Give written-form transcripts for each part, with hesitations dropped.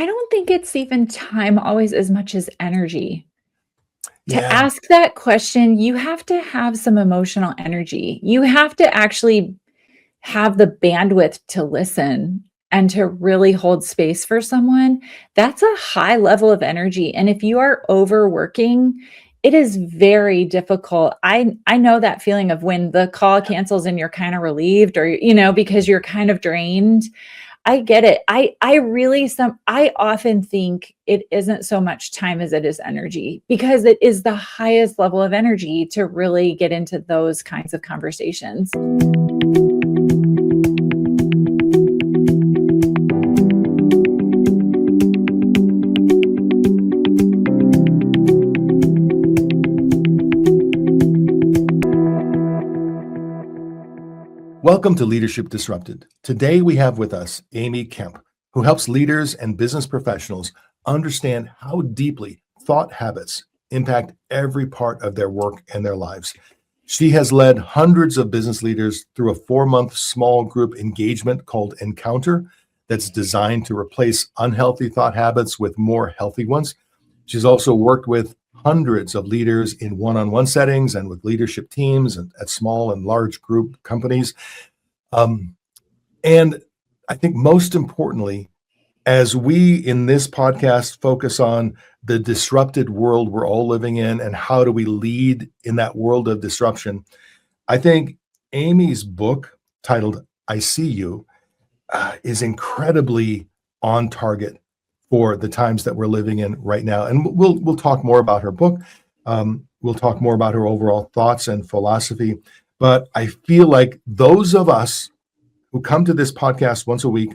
I don't think it's even time always as much as energy. To Yeah. ask that question, you have to have some emotional energy. You have to actually have the bandwidth to listen and to really hold space for someone. That's a high level of energy. And if you are overworking, it is very difficult. I know that feeling of when the call cancels and you're kind of relieved or because you're kind of drained. I get it. I often think it isn't so much time as it is energy, because it is the highest level of energy to really get into those kinds of conversations. Welcome to Leadership Disrupted. Today we have with us Amy Kemp, who helps leaders and business professionals understand how deeply thought habits impact every part of their work and their lives. She has led hundreds of business leaders through a 4-month small group engagement called Encounter that's designed to replace unhealthy thought habits with more healthy ones. She's also worked with hundreds of leaders in one-on-one settings and with leadership teams and at small and large group companies. And I think most importantly, as we in this podcast focus on the disrupted world we're all living in and how do we lead in that world of disruption, I think Amy's book titled I See You is incredibly on target for the times that we're living in right now. And we'll talk more about her book. We'll talk more about her overall thoughts and philosophy. But I feel like those of us who come to this podcast once a week,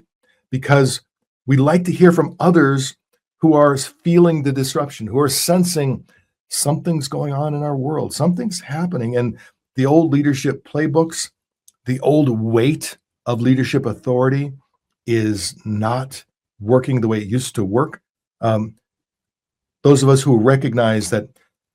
because we like to hear from others who are feeling the disruption, who are sensing something's going on in our world, something's happening. And the old leadership playbooks, the old weight of leadership authority is not working the way it used to work. Those of us who recognize that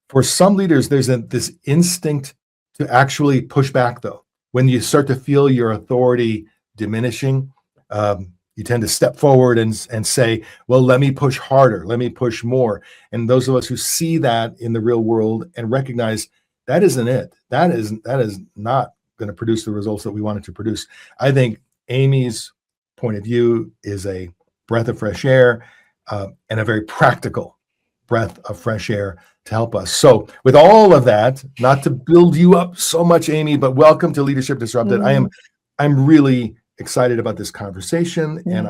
for some leaders, there's this instinct to actually push back, though. When you start to feel your authority diminishing, you tend to step forward and say, well, let me push harder, let me push more. And those of us who see that in the real world and recognize that isn't it, that is not going to produce the results that we wanted to produce. I think Amy's point of view is a breath of fresh air and a very practical breath of fresh air to help us. So with all of that, not to build you up so much, Amy, but welcome to Leadership Disrupted. Mm. I'm really excited about this conversation, and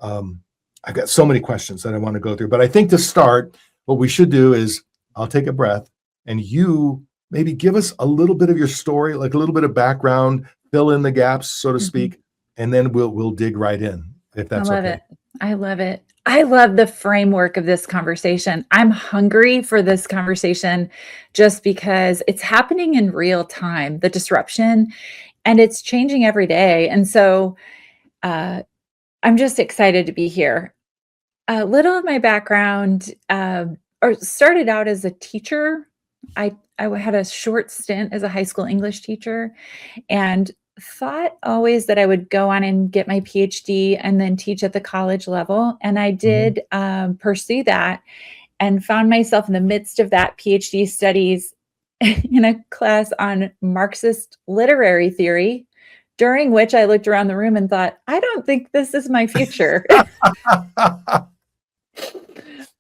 I've got so many questions that I want to go through. But I think to start, what we should do is I'll take a breath and you maybe give us a little bit of your story, like a little bit of background, fill in the gaps, so to speak, and then we'll dig right in, if that's okay. I love it. I love it. I love the framework of this conversation. I'm hungry for this conversation just because it's happening in real time, the disruption, and it's changing every day. And so I'm just excited to be here. A little of my background started out as a teacher. I had a short stint as a high school English teacher and thought always that I would go on and get my PhD and then teach at the college level. And I did pursue that and found myself in the midst of that PhD studies in a class on Marxist literary theory, during which I looked around the room and thought, I don't think this is my future.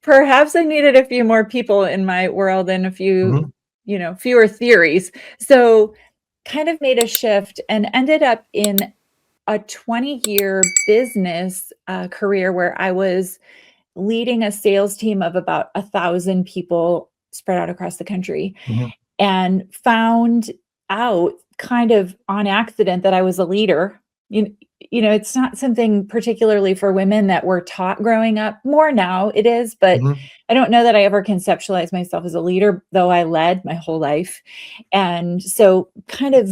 Perhaps I needed a few more people in my world and a few, fewer theories. So kind of made a shift and ended up in a 20-year business career where I was leading a sales team of about 1,000 people spread out across the country, and found out kind of on accident that I was a leader. It's not something particularly for women that we're taught growing up. More now it is, but I don't know that I ever conceptualized myself as a leader, though I led my whole life. And so kind of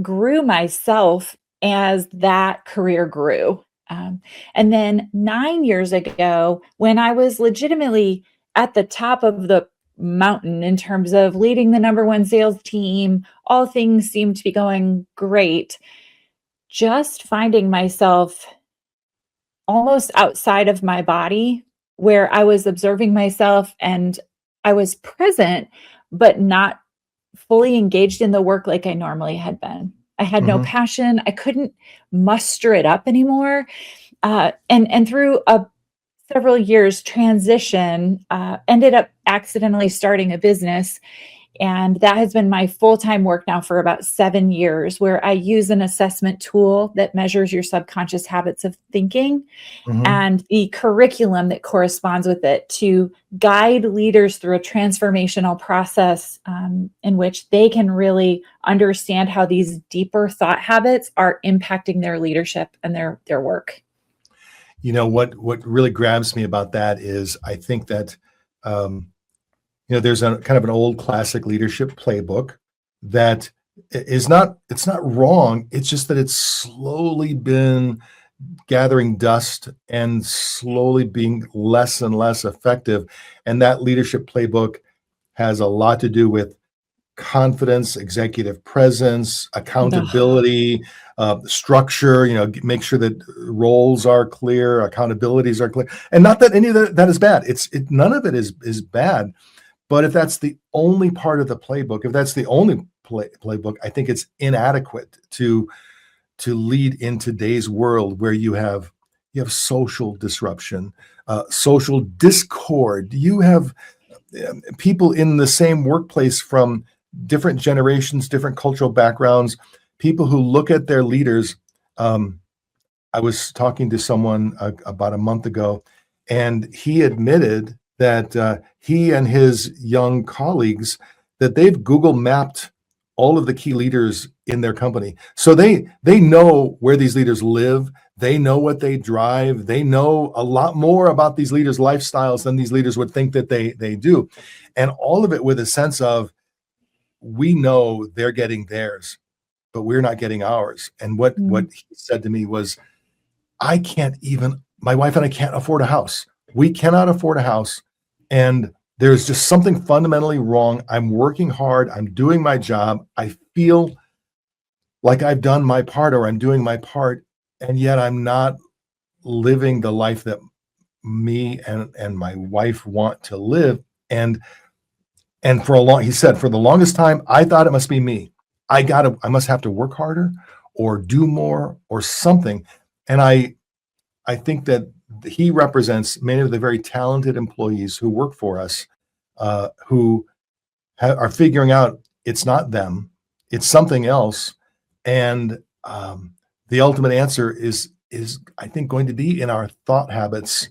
grew myself as that career grew. And then 9 years ago, when I was legitimately at the top of the mountain in terms of leading the number one sales team, all things seemed to be going great. Just finding myself almost outside of my body, where I was observing myself and I was present, but not fully engaged in the work like I normally had been. I had no passion. I couldn't muster it up anymore. And through a several years transition, ended up accidentally starting a business. And that has been my full-time work now for about 7 years, where I use an assessment tool that measures your subconscious habits of thinking and the curriculum that corresponds with it to guide leaders through a transformational process in which they can really understand how these deeper thought habits are impacting their leadership and their work. You know, what really grabs me about that is I think that there's a kind of an old classic leadership playbook that it's not wrong. It's just that it's slowly been gathering dust and slowly being less and less effective. And that leadership playbook has a lot to do with confidence, executive presence, accountability, structure, make sure that roles are clear, accountabilities are clear. And not that any of that is bad. None of it is bad. But if that's the only part of the playbook, if that's the only playbook, I think it's inadequate to lead in today's world where you have social disruption, social discord. You have people in the same workplace from different generations, different cultural backgrounds, people who look at their leaders. I was talking to someone about a month ago, and he admitted that he and his young colleagues, that they've Google mapped all of the key leaders in their company. So they know where these leaders live. They know what they drive. They know a lot more about these leaders' lifestyles than these leaders would think that they do. And all of it with a sense of, we know they're getting theirs, but we're not getting ours. And what he said to me was, my wife and I can't afford a house. We cannot afford a house. And there's just something fundamentally wrong. I'm working hard. I'm doing my job. I feel like I've done my part, or I'm doing my part, and yet I'm not living the life that me and my wife want to live. And he said, for the longest time, I thought it must be me. I must have to work harder or do more or something. And I think that he represents many of the very talented employees who work for us, who are figuring out it's not them, it's something else. And the ultimate answer is I think going to be in our thought habits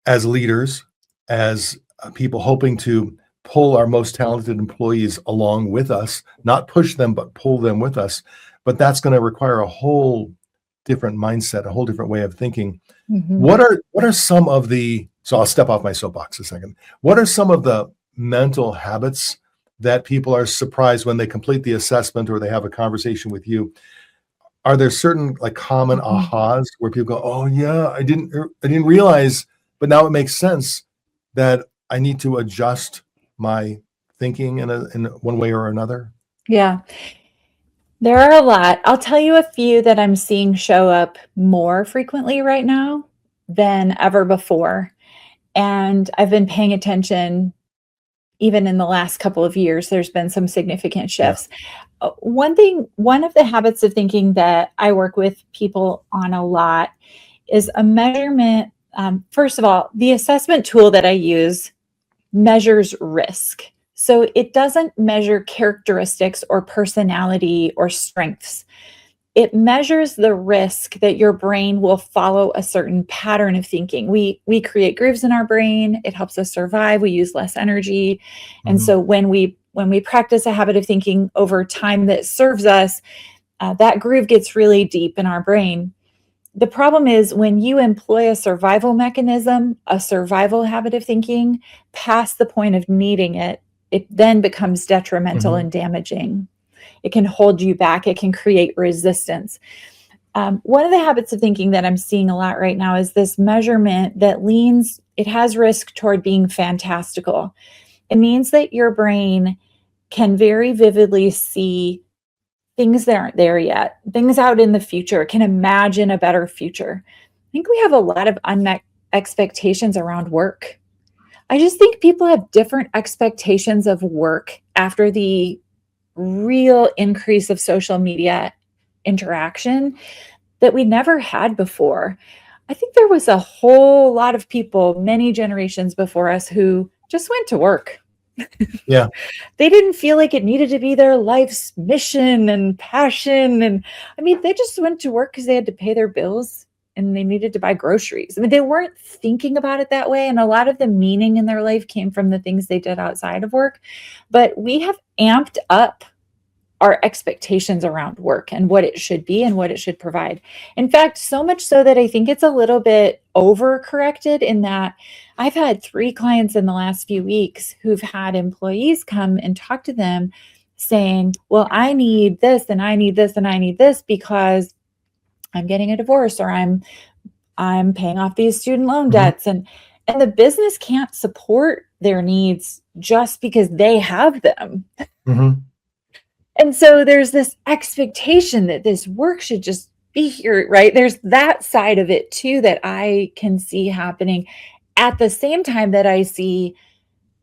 as leaders, as people hoping to pull our most talented employees along with us, not push them, but pull them with us. But that's going to require a whole different mindset, a whole different way of thinking. What are some of so I'll step off my soapbox a second. What are some of the mental habits that people are surprised when they complete the assessment or they have a conversation with you? Are there certain common ahas where people go, oh yeah, I didn't realize, but now it makes sense that I need to adjust my thinking in one way or another? Yeah. There are a lot. I'll tell you a few that I'm seeing show up more frequently right now than ever before. And I've been paying attention even in the last couple of years. There's been some significant shifts. Yeah. One of the habits of thinking that I work with people on a lot is a measurement. First of all, the assessment tool that I use measures risk. So it doesn't measure characteristics or personality or strengths. It measures the risk that your brain will follow a certain pattern of thinking. We create grooves in our brain. It helps us survive. We use less energy. And so when we practice a habit of thinking over time that serves us, that groove gets really deep in our brain. The problem is when you employ a survival mechanism, a survival habit of thinking, past the point of needing it, it then becomes detrimental and damaging. It can hold you back. It can create resistance. One of the habits of thinking that I'm seeing a lot right now is this measurement that it has risk toward being fantastical. It means that your brain can very vividly see things that aren't there yet, things out in the future, can imagine a better future. think we have a lot of unmet expectations around work. I just think people have different expectations of work after the real increase of social media interaction that we never had before. I think there was a whole lot of people, many generations before us, who just went to work. Yeah. They didn't feel like it needed to be their life's mission and passion. And I mean, they just went to work because they had to pay their bills and they needed to buy groceries. I mean, they weren't thinking about it that way. And a lot of the meaning in their life came from the things they did outside of work. But we have amped up our expectations around work and what it should be and what it should provide. In fact, so much so that I think it's a little bit overcorrected, in that I've had 3 clients in the last few weeks who've had employees come and talk to them saying, well, I need this and I need this and I need this because I'm getting a divorce, or I'm paying off these student loan debts, and the business can't support their needs just because they have them. And so there's this expectation that this work should just be here, right? There's that side of it too that I can see happening, at the same time that I see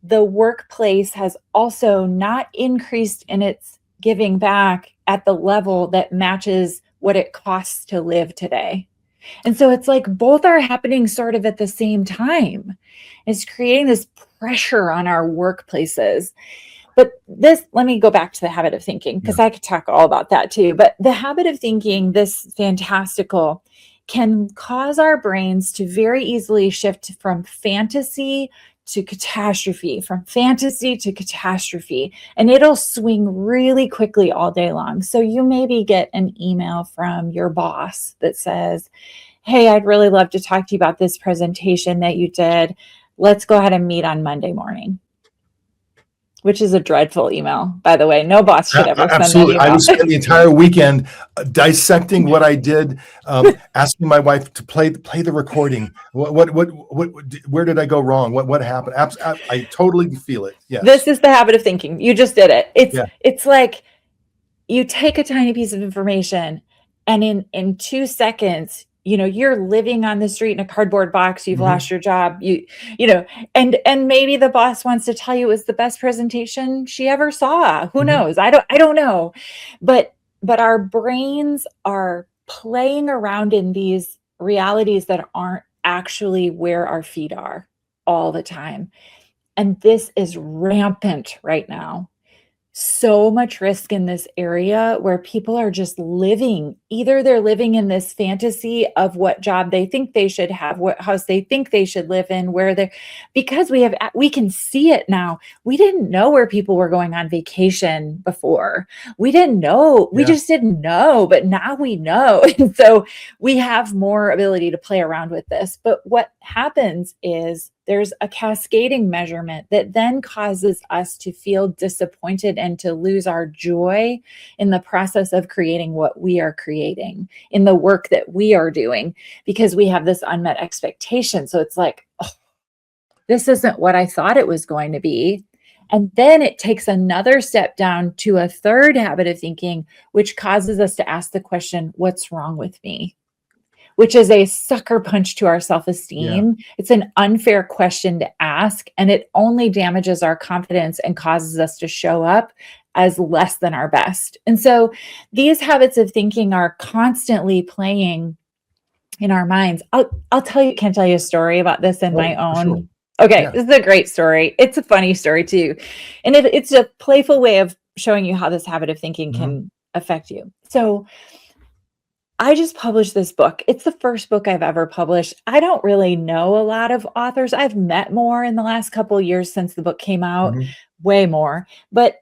the workplace has also not increased in its giving back at the level that matches what it costs to live today. And so it's like both are happening sort of at the same time. It's creating this pressure on our workplaces. But let me go back to the habit of thinking, because I could talk all about that too. But the habit of thinking, this fantastical, can cause our brains to very easily shift from fantasy to catastrophe, from fantasy to catastrophe. And it'll swing really quickly all day long. So you maybe get an email from your boss that says, hey, I'd really love to talk to you about this presentation that you did. Let's go ahead and meet on Monday morning. Which is a dreadful email, by the way. No boss should ever send that email. I would spend the entire weekend dissecting what I did, asking my wife to play the recording. Where did I go wrong? What happened? I totally feel it. Yes. This is the habit of thinking. You just did it. It's like you take a tiny piece of information, and in 2 seconds, you're living on the street in a cardboard box. You've lost your job. And maybe the boss wants to tell you it was the best presentation she ever saw. Who knows? I don't know. But our brains are playing around in these realities that aren't actually where our feet are all the time. And this is rampant right now. So much risk in this area where people are just living. Either they're living in this fantasy of what job they think they should have, what house they think they should live in, because we can see it now. We didn't know where people were going on vacation before. We didn't know. We just didn't know, but now we know. And so we have more ability to play around with this. But what happens is there's a cascading measurement that then causes us to feel disappointed and to lose our joy in the process of creating what we are creating, in the work that we are doing, because we have this unmet expectation. So it's like, oh, this isn't what I thought it was going to be. And then it takes another step down to a third habit of thinking, which causes us to ask the question, what's wrong with me? Which is a sucker punch to our self-esteem. It's an unfair question to ask, and it only damages our confidence and causes us to show up as less than our best. And so these habits of thinking are constantly playing in our minds. I'll tell you a story about this in my own. Sure. Okay, this is a great story. It's a funny story too. And it's a playful way of showing you how this habit of thinking can affect you. So I just published this book. It's the first book I've ever published. I don't really know a lot of authors. I've met more in the last couple of years since the book came out, way more. But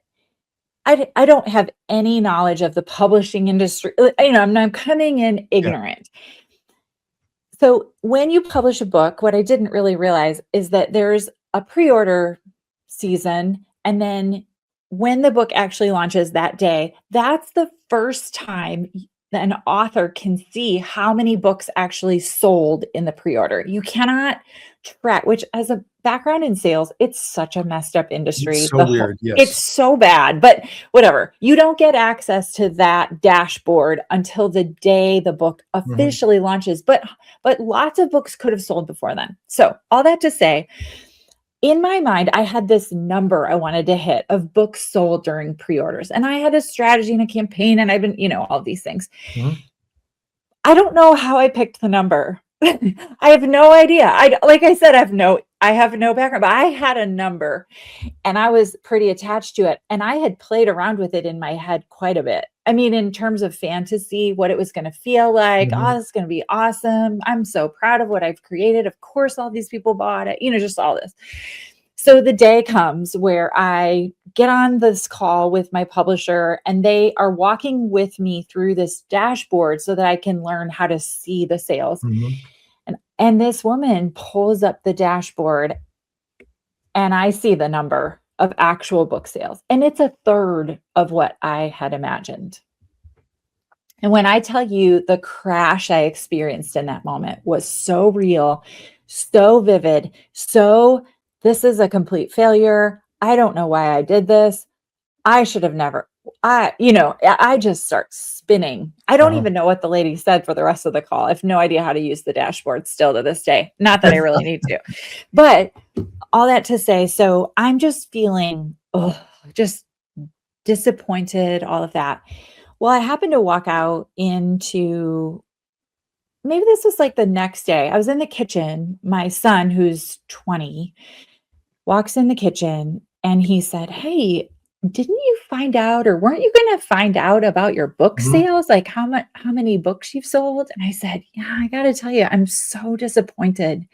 I don't have any knowledge of the publishing industry. I'm coming in ignorant. So when you publish a book, what I didn't really realize is that there's a pre-order season, and then when the book actually launches that day, that's the first time an author can see how many books actually sold in the pre-order. You cannot track, which as a background in sales, it's such a messed up industry. It's so weird. It's Yes. so bad, but whatever. You don't get access to that dashboard until the day the book officially launches. But lots of books could have sold before then. So all that to say, in my mind, I had this number I wanted to hit of books sold during pre-orders. And I had a strategy and a campaign, and I've been, all these things. I don't know how I picked the number. I have no idea. Like I said, I have no background, but I had a number and I was pretty attached to it. And I had played around with it in my head quite a bit. I mean, in terms of fantasy, what it was going to feel like. Oh, this is going to be awesome. I'm so proud of what I've created. Of course, all these people bought it, just all this. So the day comes where I get on this call with my publisher and they are walking with me through this dashboard so that I can learn how to see the sales. And this woman pulls up the dashboard and I see the number of actual book sales. And it's a third of what I had imagined. And when I tell you the crash I experienced in that moment was so real, so vivid, so this is a complete failure. I don't know why I did this. I should have never. I just start spinning. I don't even know what the lady said for the rest of the call. I have no idea how to use the dashboard still to this day. Not that I really need to, but all that to say, so I'm just feeling, just disappointed, all of that. Well, I happened to walk out into, maybe this was like the next day. I was in the kitchen. My son, who's 20, walks in the kitchen and he said, "Hey, didn't you find out, or weren't you going to find out about your book sales? Like how many books you've sold?" And I said, "Yeah, I got to tell you, I'm so disappointed."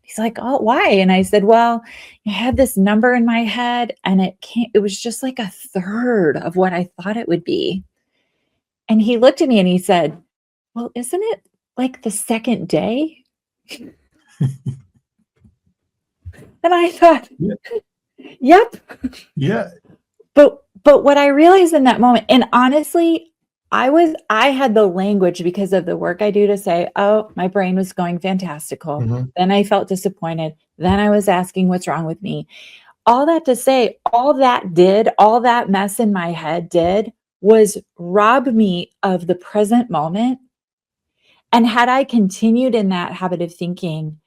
He's like, "Oh, why?" And I said, "Well, I had this number in my head and it was just like a third of what I thought it would be." And he looked at me and he said, "Well, isn't it like the second day?" And I thought, yep. Yeah. But what I realized in that moment, and honestly, I had the language because of the work I do to say, "Oh, my brain was going fantastical." Then I felt disappointed. Then I was asking what's wrong with me. All that to say, all that mess in my head did was rob me of the present moment. And had I continued in that habit of thinking,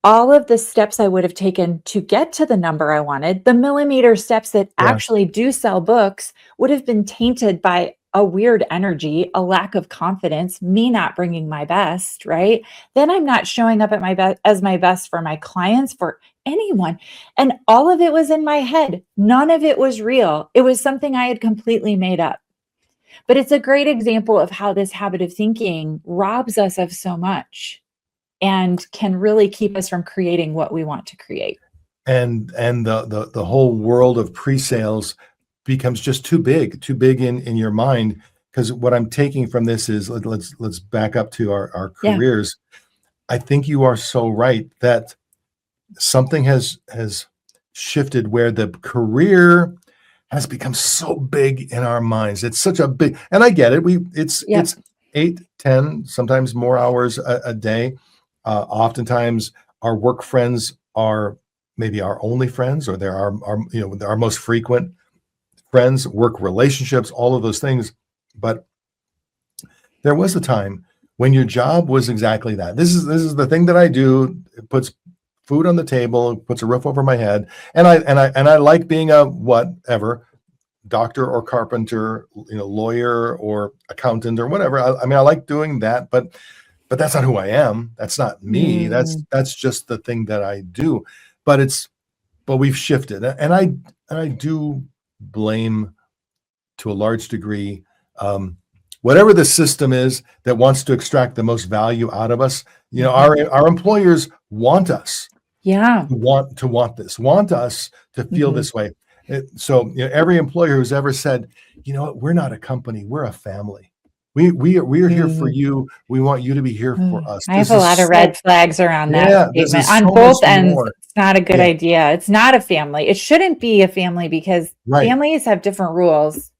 all of the steps I would have taken to get to the number I wanted, the millimeter steps that actually do sell books, would have been tainted by a weird energy, a lack of confidence, me not bringing my best, right? Then I'm not showing up at my best for my clients, for anyone. And all of it was in my head. None of it was real. It was something I had completely made up. But it's a great example of how this habit of thinking robs us of so much and can really keep us from creating what we want to create. And the whole world of pre-sales becomes just too big in your mind. Because what I'm taking from this is, let's back up to our careers. I think you are so right that something has shifted where the career has become so big in our minds. It's such a big, and I get it. It's 8, 10, sometimes more hours a day. Oftentimes our work friends are maybe our only friends, or they're our most frequent friends, work relationships, all of those things. But there was a time when your job was exactly that. This is the thing that I do. It puts food on the table, puts a roof over my head. And I like being a whatever, doctor or carpenter, lawyer or accountant or whatever. I mean, I like doing that, but that's not who I am. That's not me. That's just the thing that I do. But we've shifted. And I do blame, to a large degree, whatever the system is that wants to extract the most value out of us. Our employers want us to want this, want us to feel this way. So every employer who's ever said, we're not a company, we're a family. We're here for you. We want you to be here for us. I have a lot of red flags around that statement. On both ends, it's not a good idea. It's not a family. It shouldn't be a family because families have different rules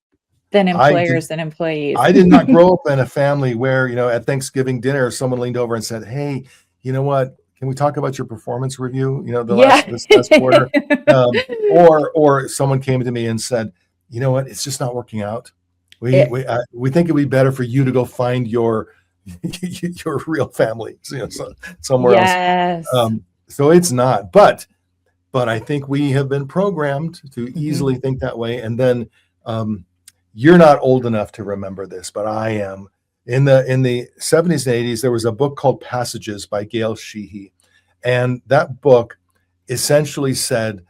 than I did employers and employees. I did not grow up in a family where, at Thanksgiving dinner, someone leaned over and said, "Hey, you know what? Can we talk about your performance review? Yeah. This last quarter." Or someone came to me and said, "You know what? It's just not working out. We It, we we think it'd be better for you to go find your your real family, somewhere else." yes. So it's not, but I think we have been programmed to Mhm. easily think that way. And then um, you're not old enough to remember this, but I am. In the 70s and 80s, there was a book called Passages by Gail Sheehy, and that book essentially said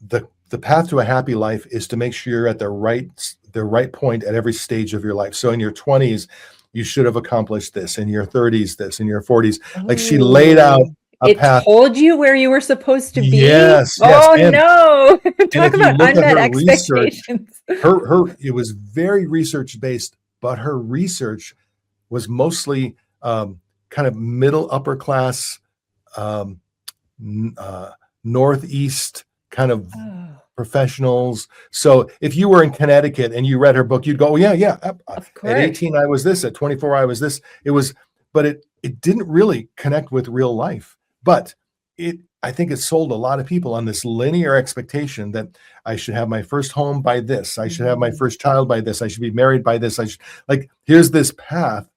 the path to a happy life is to make sure you're at the right point at every stage of your life. So in your 20s, you should have accomplished this. In your 30s, this. In your 40s, like she laid out Oh, a it path. told you where you were supposed to be? Yes, yes. Oh, And no. Talk if you about look at unmet her research, expectations. her it was very research based, but her research was mostly kind of middle upper class, um, Northeast kind of Oh, professionals. So if you were in Connecticut and you read her book, you'd go, "Oh, yeah, yeah. of At course. 18, I was this. At 24, I was this." But it didn't really connect with real life. But I think it sold a lot of people on this linear expectation that I should have my first home by this. I should have my Mhm. first child by this. I should be married by this. Here's this path.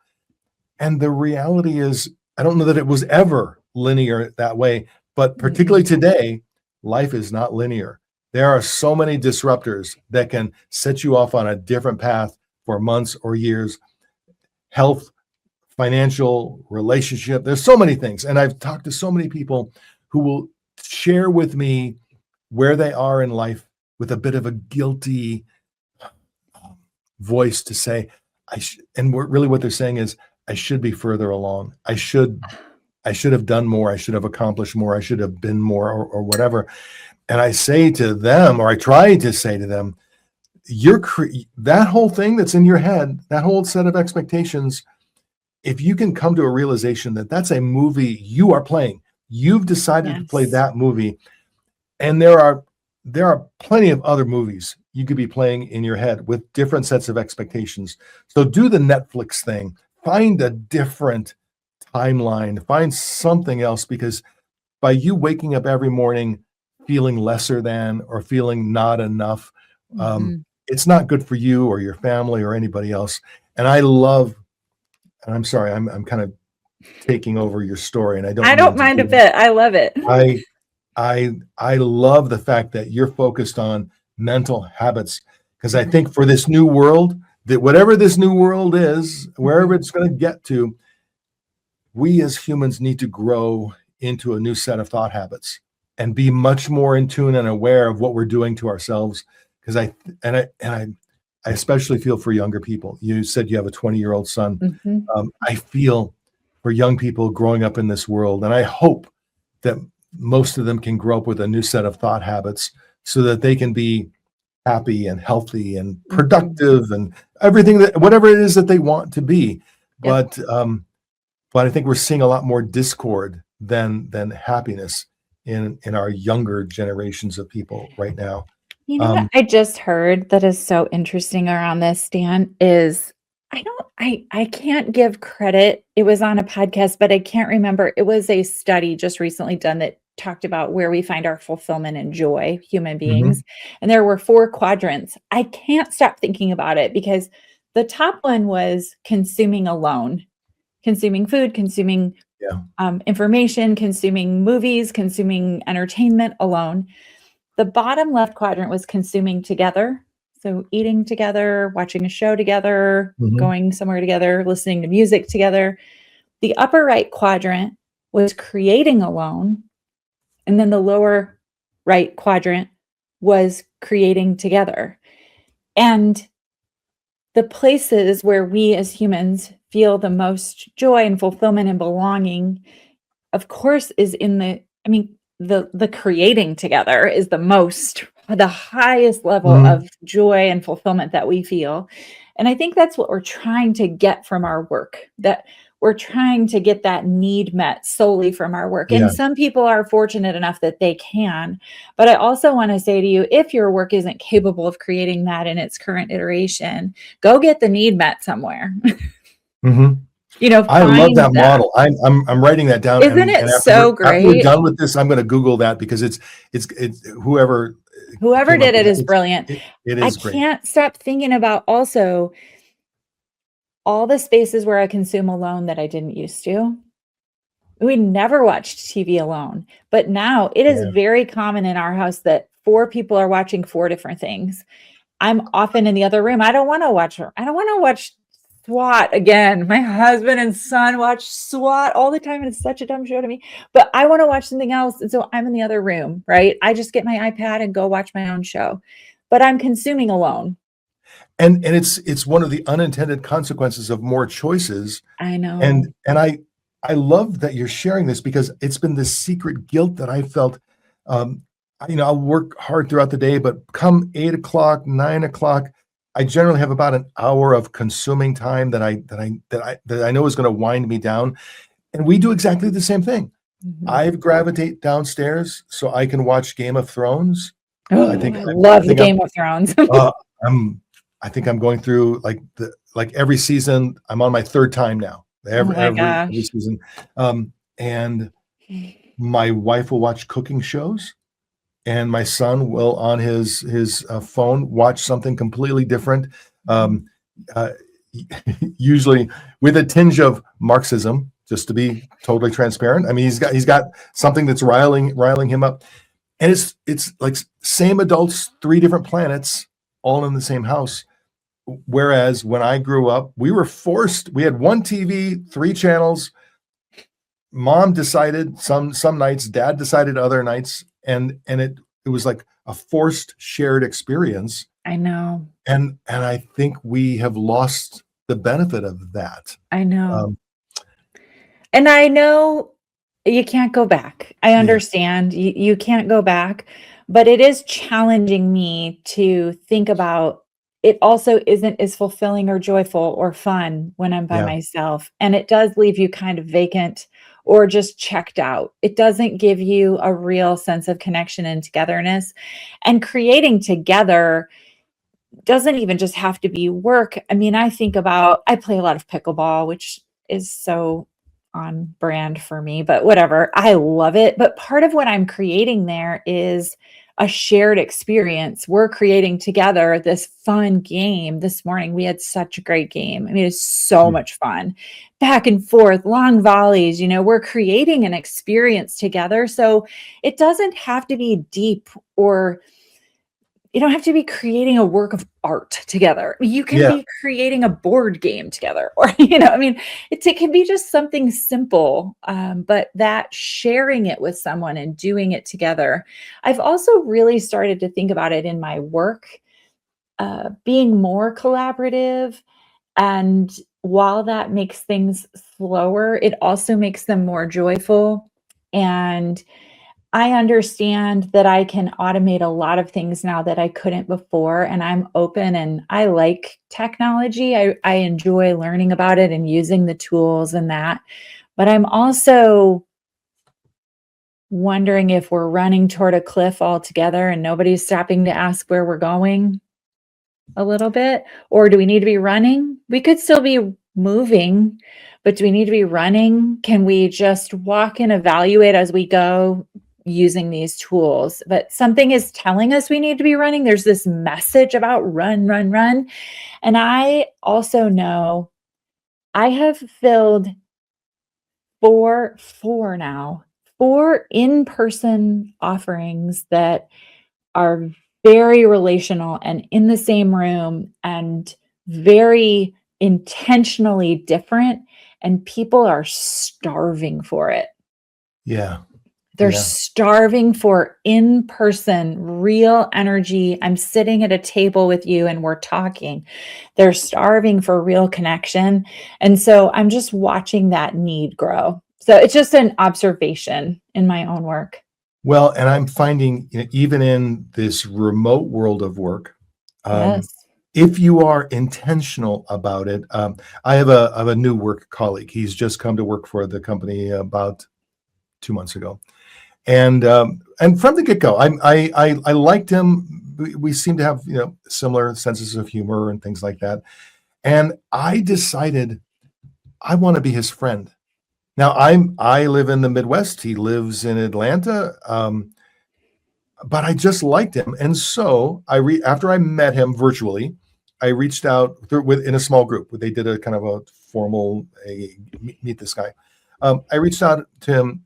And the reality is, I don't know that it was ever linear that way, but particularly Mm-mm. today, life is not linear. There are so many disruptors that can set you off on a different path for months or years. Health, financial, relationship. There's so many things. And I've talked to so many people who will share with me where they are in life with a bit of a guilty voice to say, really what they're saying is, I should be further along. I should have done more. I should have accomplished more. I should have been more, or whatever. And I say to them, or I try to say to them, that whole thing that's in your head, that whole set of expectations, if you can come to a realization that that's a movie you are playing, you've decided to play Yes. that movie, and there are plenty of other movies you could be playing in your head with different sets of expectations. So do the Netflix thing, find a different timeline, find something else, because by you waking up every morning feeling lesser than or feeling not enough, um, Mhm. it's not good for you or your family or anybody else. And I'm sorry, I'm kind of taking over your story, and I I don't don't mean to mind do a that. bit. I love it. I love the fact that you're focused on mental habits, because I Mhm. think for this new world, that whatever this new world is, wherever Mhm. it's going to get to, we as humans need to grow into a new set of thought habits and be much more in tune and aware of what we're doing to ourselves. Because I especially feel for younger people. You said you have a 20-year-old son. Mhm. I feel for young people growing up in this world, and I hope that most of them can grow up with a new set of thought habits so that they can be happy and healthy and Mhm. productive and whatever it is that they want to be. Yep. But I think we're seeing a lot more discord than happiness in our younger generations of people right now. You know what Um, I just heard that is so interesting around this, Dan, is I can't give credit. It was on a podcast, but I can't remember. It was a study just recently done that talked about where we find our fulfillment and joy, human beings. mhm, And there were 4 quadrants. I can't stop thinking about it because the top one was consuming alone, consuming food, consuming yeah, information, consuming movies, consuming entertainment alone. The bottom left quadrant was consuming together. So eating together, watching a show together, mhm, going somewhere together, listening to music together. The upper right quadrant was creating alone. And then the lower right quadrant was creating together. And the places where we as humans feel the most joy and fulfillment and belonging, of course, is in the creating together is the highest level mhm, of joy and fulfillment that we feel. And I think that's what we're trying to get from our work, that we're trying to get that need met solely from our work. Yeah. And some people are fortunate enough that they can. But I also want to say to you, if your work isn't capable of creating that in its current iteration, go get the need met somewhere. Mm-hmm. I love Find that that. model. I'm writing that down. Isn't it after so after we're great? done with this, I'm going to Google that because it's whoever came up Did it with is brilliant. it I is great. can't stop thinking about also all the spaces where I consume alone that I didn't used to. We never watched TV alone, but now it is Yeah. very common in our house that 4 people are watching 4 different things. I'm often in the other room. I don't want to watch SWAT again. My husband and son watch SWAT all the time, and it's such a dumb show to me, but I want to watch something else. And so I'm in the other room, right? I just get my iPad and go watch my own show, but I'm consuming alone. And it's one of the unintended consequences of more choices. I know. And I love that you're sharing this because it's been this secret guilt that I felt. I'll work hard throughout the day, but come 8 o'clock, 9 o'clock, I generally have about an hour of consuming time that I know is going to wind me down. And we do exactly the same thing. Mhm. I gravitate downstairs so I can watch Game of Thrones. Oh, I think I love the Game of Thrones. I think I'm going through like every season. I'm on my 3rd time now. Oh my Every gosh. season. And my wife will watch cooking shows, and my son will on his phone watch something completely different. Usually with a tinge of Marxism, just to be totally transparent. I mean, he's got something that's riling him up, and it's like same adults, 3 different planets, all in the same house. Whereas when I grew up, we were forced. We had 1 TV, 3 channels. Mom decided some nights, Dad decided other nights, and it was like a forced shared experience. I know. And I think we have lost the benefit of that. I know. And I know you can't go back. I understand you can't go back, but it is challenging me to think about it also isn't as fulfilling or joyful or fun when I'm by Yeah. myself. And it does leave you kind of vacant or just checked out. It doesn't give you a real sense of connection and togetherness. And creating together doesn't even just have to be work. I mean, I play a lot of pickleball, which is so on brand for me, but whatever. I love it. But part of what I'm creating there is a shared experience. We're creating together this fun game. This morning, we had such a great game. I mean, it's so much fun. Back and forth, long volleys, we're creating an experience together. So it doesn't have to be deep, or you don't have to be creating a work of art together. You can Yeah. be creating a board game together, or, it can be just something simple, but that sharing it with someone and doing it together. I've also really started to think about it in my work, being more collaborative. And while that makes things slower, it also makes them more joyful. And I understand that I can automate a lot of things now that I couldn't before, and I'm open and I like technology. I enjoy learning about it and using the tools and that. But I'm also wondering if we're running toward a cliff altogether and nobody's stopping to ask where we're going a little bit. Or do we need to be running? We could still be moving, but do we need to be running? Can we just walk and evaluate as we go using these tools? But something is telling us we need to be running. There's this message about run, run, run. And I also know I have filled four in-person offerings that are very relational and in the same room and very intentionally different, and people are starving for it. Yeah. They're starving for in-person, real energy. I'm sitting at a table with you and we're talking. They're starving for real connection. And so I'm just watching that need grow. So it's just an observation in my own work. Well, and I'm finding even in this remote world of work, Yes. if you are intentional about it, I have a new work colleague. He's just come to work for the company about 2 months ago, and from the get go, I liked him. We seem to have similar senses of humor and things like that, and I decided I want to be his friend. Now I live in the Midwest. He lives in Atlanta. But I just liked him, and so after I met him virtually, I reached out in a small group. They did a kind of a formal meet this guy. I reached out to him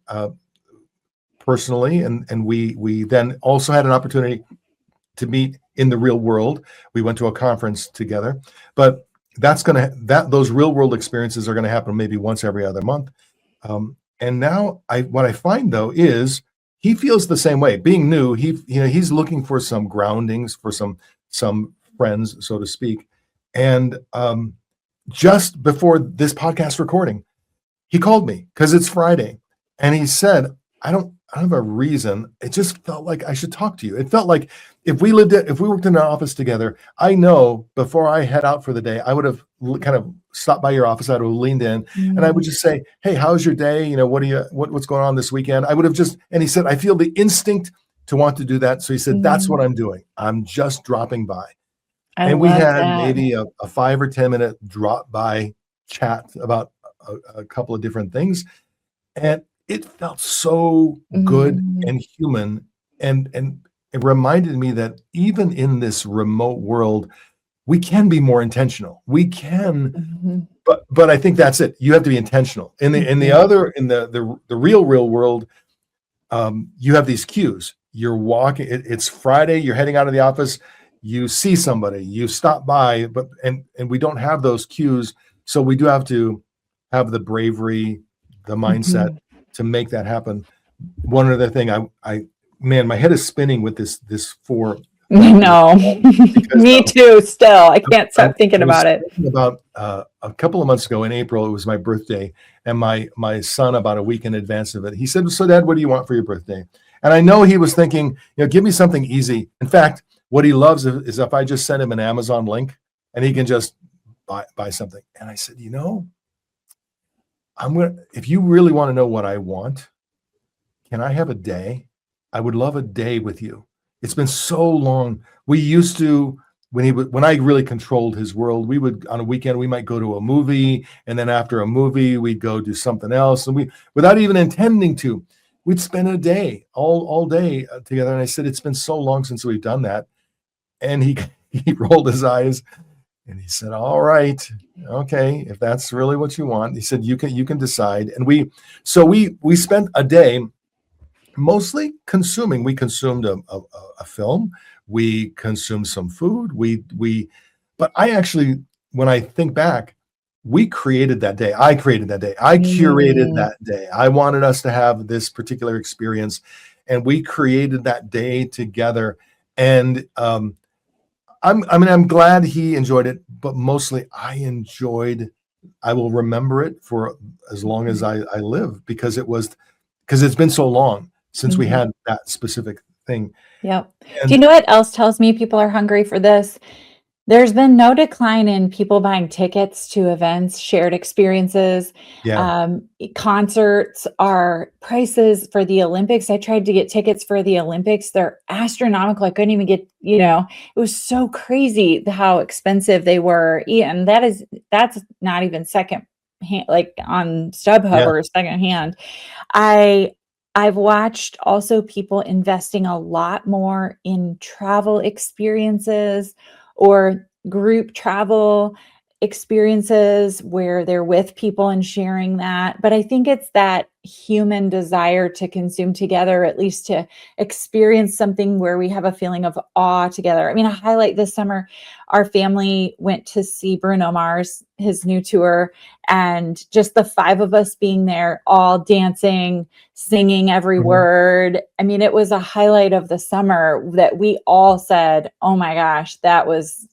personally, and we then also had an opportunity to meet in the real world. We went to a conference together, but those real world experiences are gonna happen maybe once every other month. And now what I find though is he feels the same way. Being new, he's looking for some groundings, for some friends, so to speak. And just before this podcast recording, he called me because it's Friday, and he said, "I don't have a reason. It just felt like I should talk to you. It felt like if we worked in an office together, I know before I head out for the day, I would have kind of stopped by your office. I would have leaned in, and I would just say, 'Hey, how's your day? What's going on this weekend?' I would have and he said, I feel the instinct to want to do that. So he said, that's what I'm doing. I'm just dropping by." And we had maybe a 5 or 10 minute drop by chat about a couple of different things. And it felt so good and human. And it reminded me that even in this remote world, we can be more intentional. We can, but I think that's it. You have to be intentional. In the real world, you have these cues. You're walking. It's Friday. You're heading out of the office. You see somebody. You stop by, and we don't have those cues. So we do have to have the bravery, the mindset to make that happen. One other thing, man, my head is spinning with this for. No, me too. Still, I can't stop thinking about it. About a couple of months ago in April, it was my birthday, and my son, about a week in advance of it, he said, "So, Dad, what do you want for your birthday?" And I know he was thinking, give me something easy. In fact, what he loves is if I just send him an Amazon link and he can just buy something. And I said, if you really want to know what I want, can I have a day? I would love a day with you. It's been so long. We used to, when I really controlled his world, we would, on a weekend, we might go to a movie, and then after a movie, we'd go do something else. And without even intending to, we'd spend a day, all day together. And I said, it's been so long since we've done that. And he rolled his eyes and he said, "All right, okay, if that's really what you want." He said, you can decide. And we spent a day mostly consuming. We consumed a film. We consumed some food. But I actually, when I think back, we created that day. I created that day. I curated that day. I wanted us to have this particular experience, and we created that day together. And I'm glad he enjoyed it, but mostly I will remember it for as long as I live, because it's been so long since we had that specific thing. Yep. Do you know what else tells me people are hungry for this? There's been no decline in people buying tickets to events, shared experiences. Concerts are prices for the Olympics. I tried to get tickets for the Olympics. They're astronomical. I couldn't even get, it was so crazy how expensive they were. And that's not even second hand, like on StubHub or second hand. I've watched also people investing a lot more in travel experiences or group travel experiences where they're with people and sharing that. But I think it's that human desire to consume together, at least to experience something where we have a feeling of awe together. I mean, a highlight this summer, our family went to see Bruno Mars, his new tour, and just the 5 of us being there, all dancing, singing every word. I mean, it was a highlight of the summer that we all said, "Oh my gosh, that was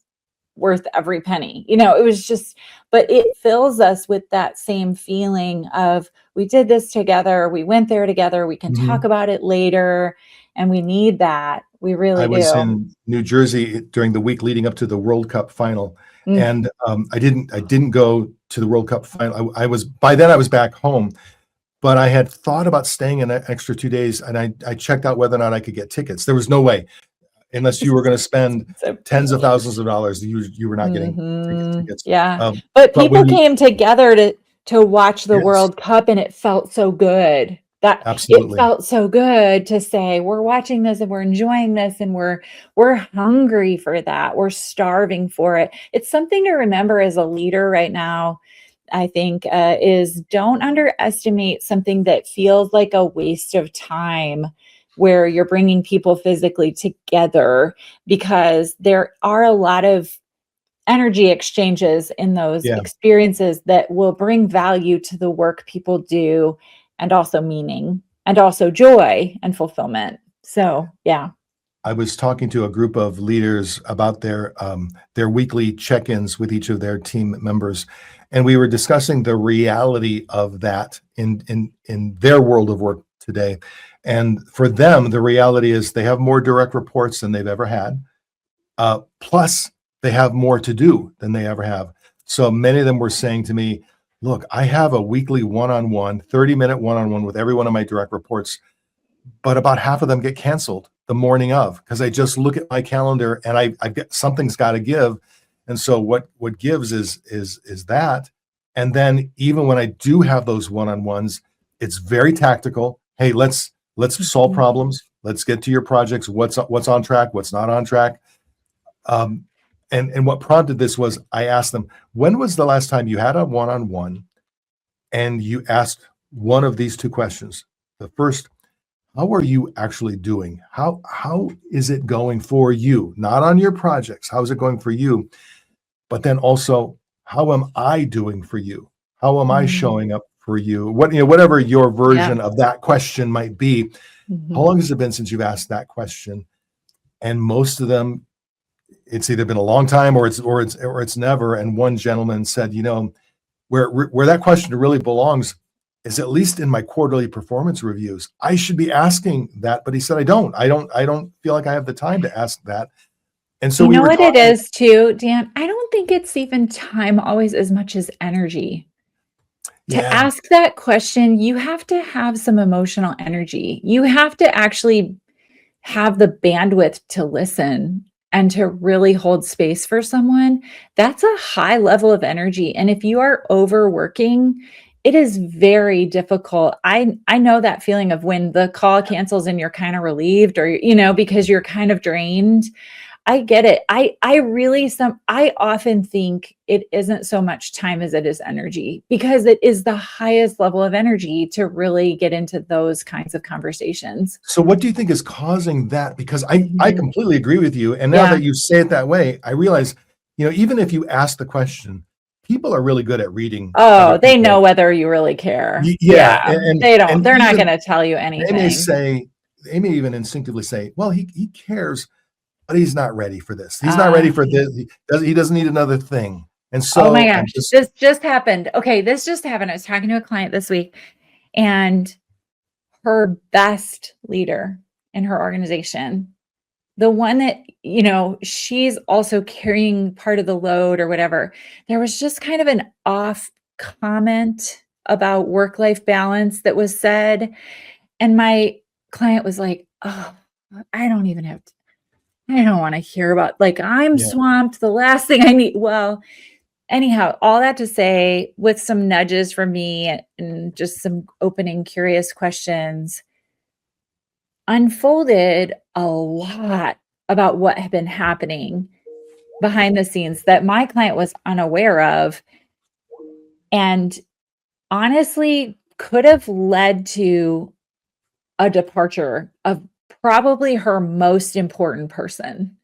worth every penny." It was just, but it fills us with that same feeling of, we did this together, we went there together, we can talk about it later. And we need that. We really I was do. in New Jersey during the week leading up to the World Cup final, Mm. and I didn't go to the World Cup final. I was by then I was back home, but I had thought about staying an extra 2 days, and I checked out whether or not I could get tickets. There was no way, unless you were going to spend tens of thousands of dollars, you were not getting tickets. Yeah. But But when people came together to watch the yes, World Cup, and it felt so good. That it absolutely. felt so good to say, we're watching this and we're enjoying this and we're hungry for that. We're starving for it. It's something to remember as a leader right now, I think, is don't underestimate something that feels like a waste of time where you're bringing people physically together, because there are a lot of energy exchanges in those Yeah. experiences that will bring value to the work people do, and also meaning, and also joy and fulfillment. So, yeah. I was talking to a group of leaders about their weekly check-ins with each of their team members, and we were discussing the reality of that in their world of work today. And for them, the reality is they have more direct reports than they've ever had. Plus, they have more to do than they ever have. So many of them were saying to me, "Look, I have a weekly one-on-one, 30-minute one-on-one with every one of my direct reports, but about half of them get canceled the morning of, because I just look at my calendar and I've got something's got to give." And so what gives is that. And then even when I do have those one-on-ones, it's very tactical. Hey, let's solve problems. Let's get to your projects. What's on track? What's not on track? And what prompted this was I asked them, when was the last time you had a one-on-one and you asked one of these two questions? The first, how are you actually doing? How is it going for you? Not on your projects. How is it going for you? But then also, how am I doing for you? How am I showing up for you? Whatever your version of that question might be. How long has it been since you've asked that question? And most of them, it's either been a long time or it's never. And one gentleman said, where that question really belongs is at least in my quarterly performance reviews. I should be asking that, but he said I don't feel like I have the time to ask that. And so you we know were what talking. it is too, Dan? I don't think it's even time always as much as energy. To ask that question, you have to have some emotional energy. You have to actually have the bandwidth to listen and to really hold space for someone. That's a high level of energy. And if you are overworking, it is very difficult. I know that feeling of when the call cancels and you're kind of relieved, or, because you're kind of drained. I get it. I often think it isn't so much time as it is energy, because it is the highest level of energy to really get into those kinds of conversations. So what do you think is causing that? Because I completely agree with you. And now that you say it that way, I realize, even if you ask the question, people are really good at reading. Oh, they know whether you really care. Yeah. They don't. They're not even going to tell you they anything. may even instinctively say, well, he cares, but he's not ready for this. He's not ready for this. He doesn't need another thing. And so, oh my gosh, this just happened. Okay, this just happened. I was talking to a client this week, and her best leader in her organization, the one that, she's also carrying part of the load or whatever, there was just kind of an off comment about work-life balance that was said. And my client was like, oh, I don't want to hear about, I'm swamped. The last thing I need. Well, anyhow, all that to say, with some nudges from me and just some opening curious questions, unfolded a lot about what had been happening behind the scenes that my client was unaware of, and honestly could have led to a departure of probably her most important person.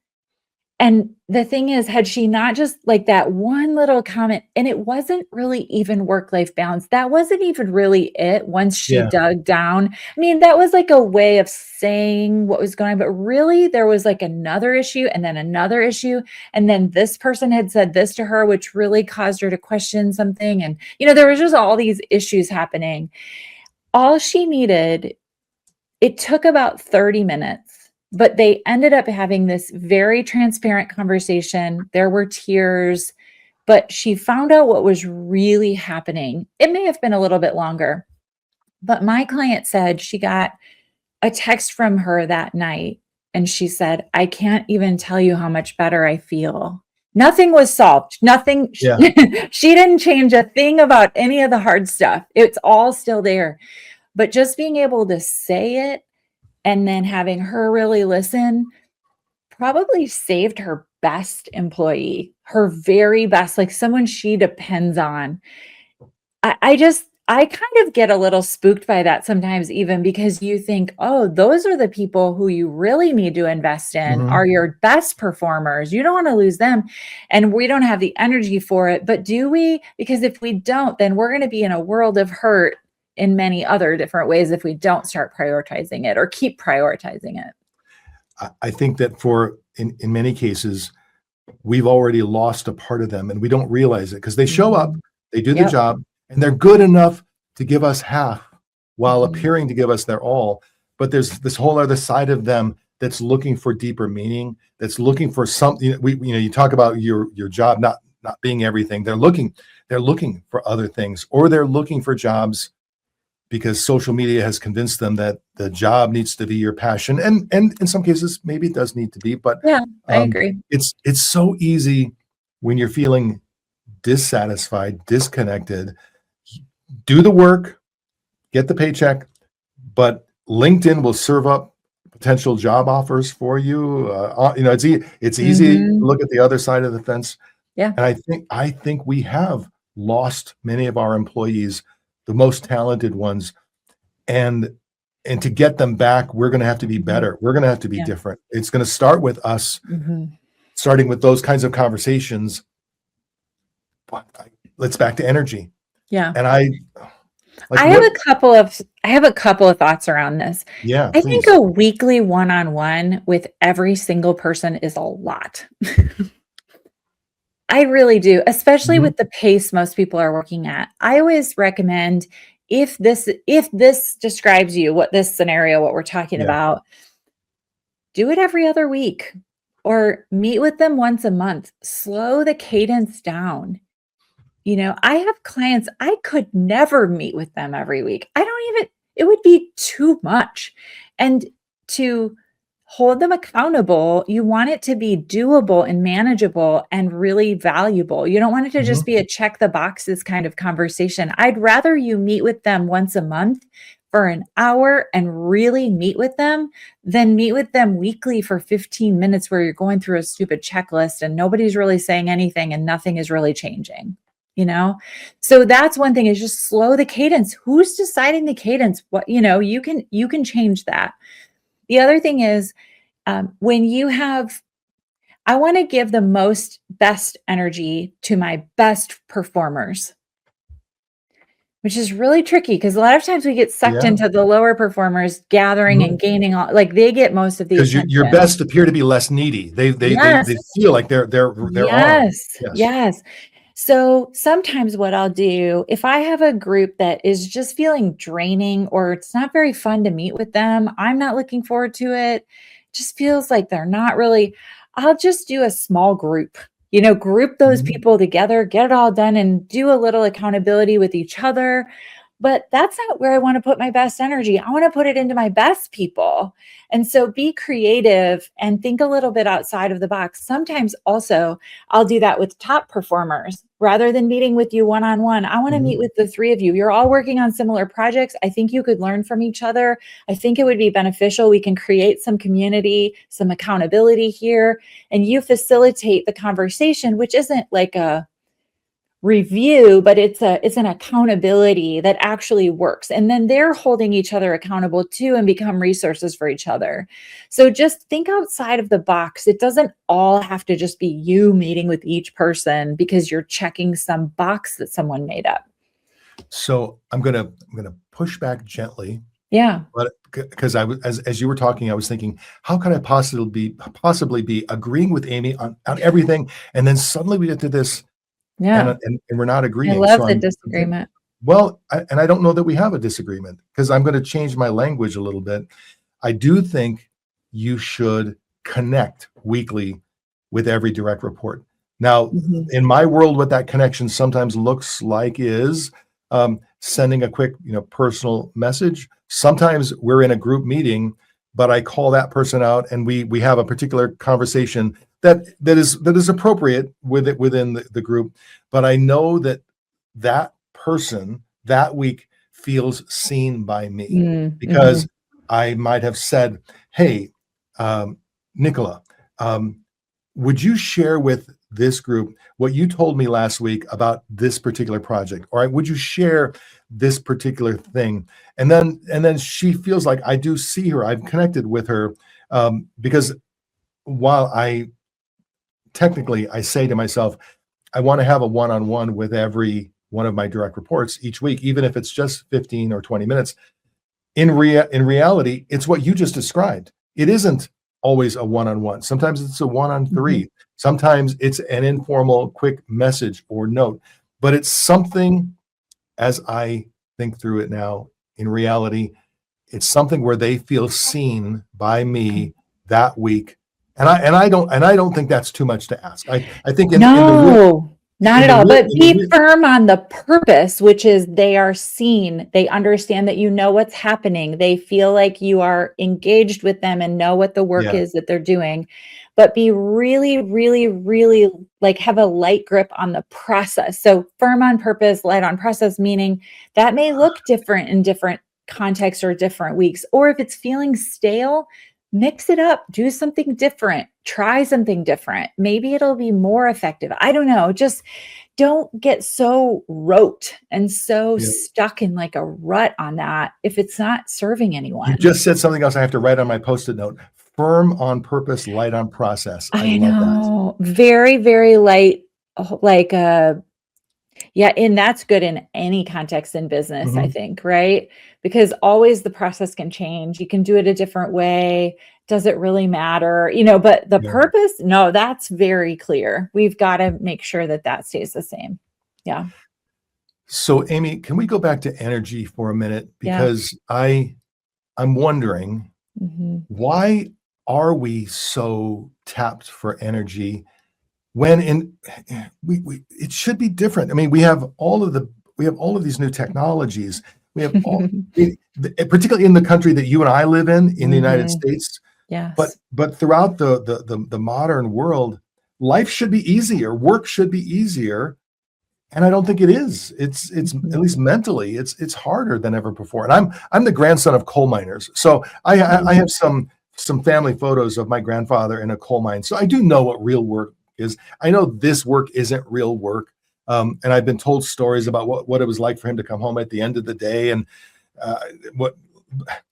And the thing is, had she not just that one little comment, and it wasn't really even work-life balance. That wasn't even really it once she dug down. I mean, that was a way of saying what was going on, but really there was another issue and then another issue. And then this person had said this to her, which really caused her to question something. And, there was just all these issues happening. All she needed It took about 30 minutes, but they ended up having this very transparent conversation. There were tears, but she found out what was really happening. It may have been a little bit longer, but my client said she got a text from her that night, and she said, "I can't even tell you how much better I feel." Nothing was solved. Nothing. Yeah. She didn't change a thing about any of the hard stuff. It's all still there. But just being able to say it and then having her really listen probably saved her best employee, her very best, like someone she depends on. I kind of get a little spooked by that sometimes, even because you think, oh, those are the people who you really need to invest in, Mhm. are your best performers. You don't want to lose them. And we don't have the energy for it. But do we? Because if we don't, then we're going to be in a world of hurt in many other different ways if we don't start prioritizing it or keep prioritizing it. I think that in many cases, we've already lost a part of them and we don't realize it because they show up, Mhm. they do the Yep. job, and they're good enough to give us half while Mhm. appearing to give us their all. But there's this whole other side of them that's looking for deeper meaning, that's looking for something. You talk about your job not being everything. They're looking for other things, or they're looking for jobs because social media has convinced them that the job needs to be your passion. And in some cases, maybe it does need to be, but Yeah, I um, agree. it's so easy when you're feeling dissatisfied, disconnected, do the work, get the paycheck, but LinkedIn will serve up potential job offers for you. It's easy to Mhm. look at the other side of the fence, Yeah. and I think we have lost many of our employees, the most talented ones, and to get them back, we're going to have to be Mhm. better. We're going to have to be Yeah. different. It's going to start with us, Mhm. starting with those kinds of conversations. But let's back to energy. Yeah. And I like I have what? a couple of thoughts around this. Yeah, I think please. a weekly one-on-one with every single person is a lot. I really do, especially Mhm. with the pace most people are working at. I always recommend if this describes you, what this scenario, what we're talking Yeah. about, do it every other week or meet with them once a month. Slow the cadence down. I have clients, I could never meet with them every week. It would be too much. And to hold them accountable, you want it to be doable and manageable and really valuable. You don't want it to just Mhm. be a check the boxes kind of conversation. I'd rather you meet with them once a month for an hour and really meet with them than meet with them weekly for 15 minutes where you're going through a stupid checklist and nobody's really saying anything and nothing is really changing you know? So that's one thing is just slow the cadence. Who's deciding the cadence? You can change that. The other thing is, when you have I wanna give the most best energy to my best performers, which is really tricky because a lot of times we get sucked Yeah. into the lower performers gathering Mhm. and gaining all like, they get most of the 'Cause your attention. best appear to be less needy. They Yes. feel like they're armed. Yes. Yes. Yes. So sometimes what I'll do, if I have a group that is just feeling draining or it's not very fun to meet with them, I'm not looking forward to it, just feels like they're not really, I'll just do a small group. Group those Mhm. people together, get it all done and do a little accountability with each other. But that's not where I want to put my best energy. I want to put it into my best people. And so be creative and think a little bit outside of the box. Sometimes also I'll do that with top performers rather than meeting with you one on one. I want to Mhm. meet with the three of you. You're all working on similar projects. I think you could learn from each other. I think it would be beneficial. We can create some community, some accountability here, and you facilitate the conversation, which isn't like a review, but it's an accountability that actually works. And then they're holding each other accountable too and become resources for each other. So just think outside of the box. It doesn't all have to just be you meeting with each person because you're checking some box that someone made up. So I'm gonna push back gently, Yeah. but because I was as you were talking, I was thinking, how could I possibly be agreeing with Amy on everything, and then suddenly we get to this, and Yeah. and and we're not I agreeing. love So the I'm disagreement. Well, and I don't know that we have a disagreement, because I'm going to change my language a little bit. I do think you should connect weekly with every direct report. Now, Mhm. in my world, what that connection sometimes looks like is sending a quick, personal message. Sometimes we're in a group meeting, but I call that person out, and we have a particular conversation that is appropriate within the group. But I know that person that week feels seen by me, Mm, because mhm. I might have said, "Hey, Nicola, would you share with this group what you told me last week about this particular project? Or would you share this particular thing?" And then she feels like I do see her. I've connected with her, because while I say to myself, I want to have a one-on-one with every one of my direct reports each week, even if it's just 15 or 20 minutes. In reality, it's what you just described. It isn't always a one-on-one. Sometimes it's a Mhm. one-on-three. Sometimes it's an informal, quick message or note. But it's something, as I think through it now, in reality, it's something where they feel seen by Okay. me that week. And I don't think that's too much to ask. I think No, not at all. But in the be real firm on the purpose, which is they are seen. They understand that you know what's happening. They feel like you are engaged with them and know what the work yeah, is that they're doing. But be really, really, really like have a light grip on the process. So firm on purpose, light on process, meaning that may look different in different contexts or different weeks. Or if it's feeling stale, mix it up, do something different, try something different. Maybe it'll be more effective. I don't know. Just don't get so rote and so yeah. stuck in like a rut on that if it's not serving You anyone. just said something else I have to write on my Post-it note. Firm on purpose, light on process. I I love that. know. Very, very light, like yeah, and that's good in any context in business, I Mhm. think, right? Because always the process can change. You can do it a different way. Does it really matter? But the Yeah. purpose, no, that's very clear. We've got to make sure that that stays the same. Yeah. So, Amy, can we go back to energy for a minute? Yeah. Because I'm wondering, Mhm. why are we so tapped for energy when we it should be different. I mean, we have all of these new technologies. We have all, particularly in the country that you and I live in the United Mhm. States, but Yes. throughout the modern world, life should be easier, work should be easier, and I don't think it is. It's Mhm. at least mentally, it's harder than ever before. And I'm the grandson of coal miners, so I Mhm. have some family photos of my grandfather in a coal mine. So I do know what real work is. I know this work isn't real work, and I've been told stories about what it was like for him to come home at the end of the day, and uh, what.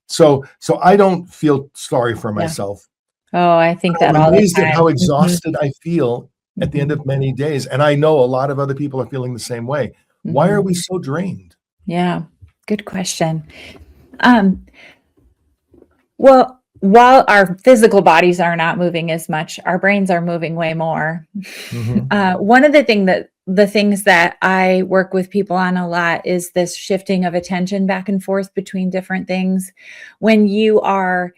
So I don't feel sorry for Yeah. myself. Oh, I think that I'm all the amazed at how time. Mhm. exhausted I feel at the end Mhm. of many days, and I know a lot of other people are feeling the same way. Why are Mhm. we so drained? Yeah. Good question. Um, Well, while our physical bodies are not moving as much, our brains are moving way more. Mhm. One of the things that I work with people on a lot is this shifting of attention back and forth between different things. When you are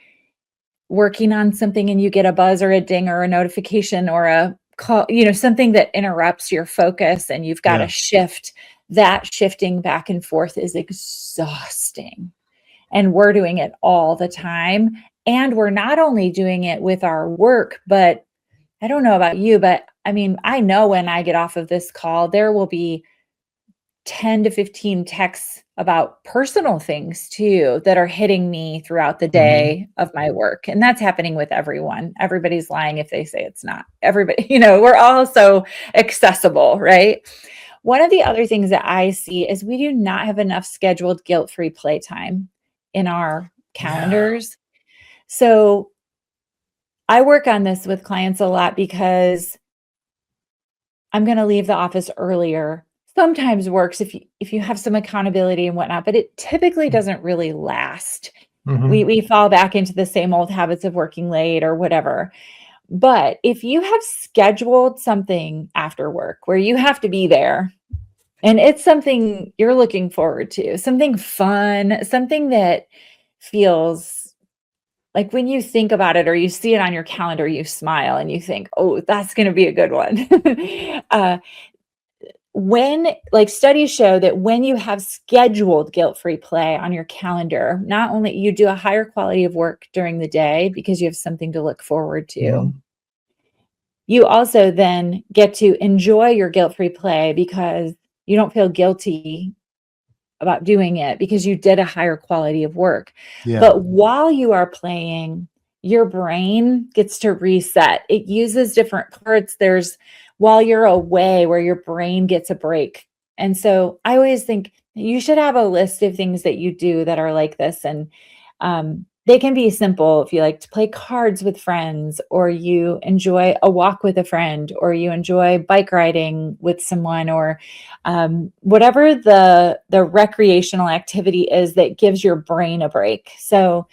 working on something and you get a buzz or a ding or a notification or a call, something that interrupts your focus and you've got Yeah. to shift, that shifting back and forth is exhausting. And we're doing it all the time. And we're not only doing it with our work, but I don't know about you, but I mean, I know when I get off of this call, there will be 10 to 15 texts about personal things too that are hitting me throughout the Mhm. day of my work. And that's happening with everyone. Everybody's lying if they say it's not. Everybody, we're all so accessible, right? One of the other things that I see is we do not have enough scheduled guilt-free playtime in our Yeah. calendars. So I work on this with clients a lot because I'm going to leave the office earlier. Sometimes works if you have some accountability and whatnot, but it typically doesn't really last. We Mhm. we fall back into the same old habits of working late or whatever. But if you have scheduled something after work where you have to be there, And it's something you're looking forward to, something fun, something that feels like when you think about it or you see it on your calendar, you smile and you think, oh, that's going to be a good one. uh, when like studies show that when you have scheduled guilt-free play on your calendar, not only you do a higher quality of work during the day because you have something to look forward to, you also then get to enjoy your guilt-free play because you don't feel guilty about doing it because you did a higher quality of work. Yeah. But while you are playing, your brain gets to reset. It uses different parts. There's while you're away where your brain gets a break. And so I always think you should have a list of things that you do that are like this. And they can be simple if you like to play cards with friends, or you enjoy a walk with a friend, or you enjoy bike riding with someone, or whatever the recreational activity is that gives your brain a break. So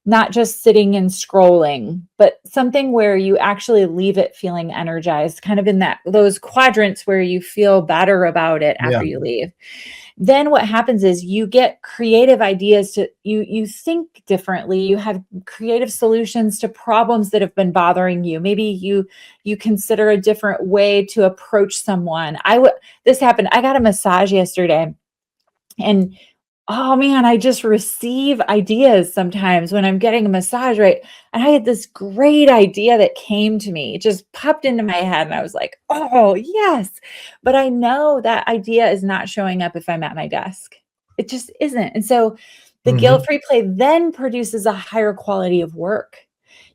not just sitting and scrolling, but something where you actually leave it feeling energized, kind of in those quadrants where you feel better about it after you leave. Then what happens is you get creative ideas to you think differently. You have creative solutions to problems that have been bothering you. Maybe you consider a different way to approach someone. This happened. I got a massage yesterday, and oh man, I just receive ideas sometimes when I'm getting a massage, right? And I had this great idea that came to me. It just popped into my head and I was like, oh, yes. But I know that idea is not showing up if I'm at my desk. It just isn't. And so the guilt-free play then produces a higher quality of work.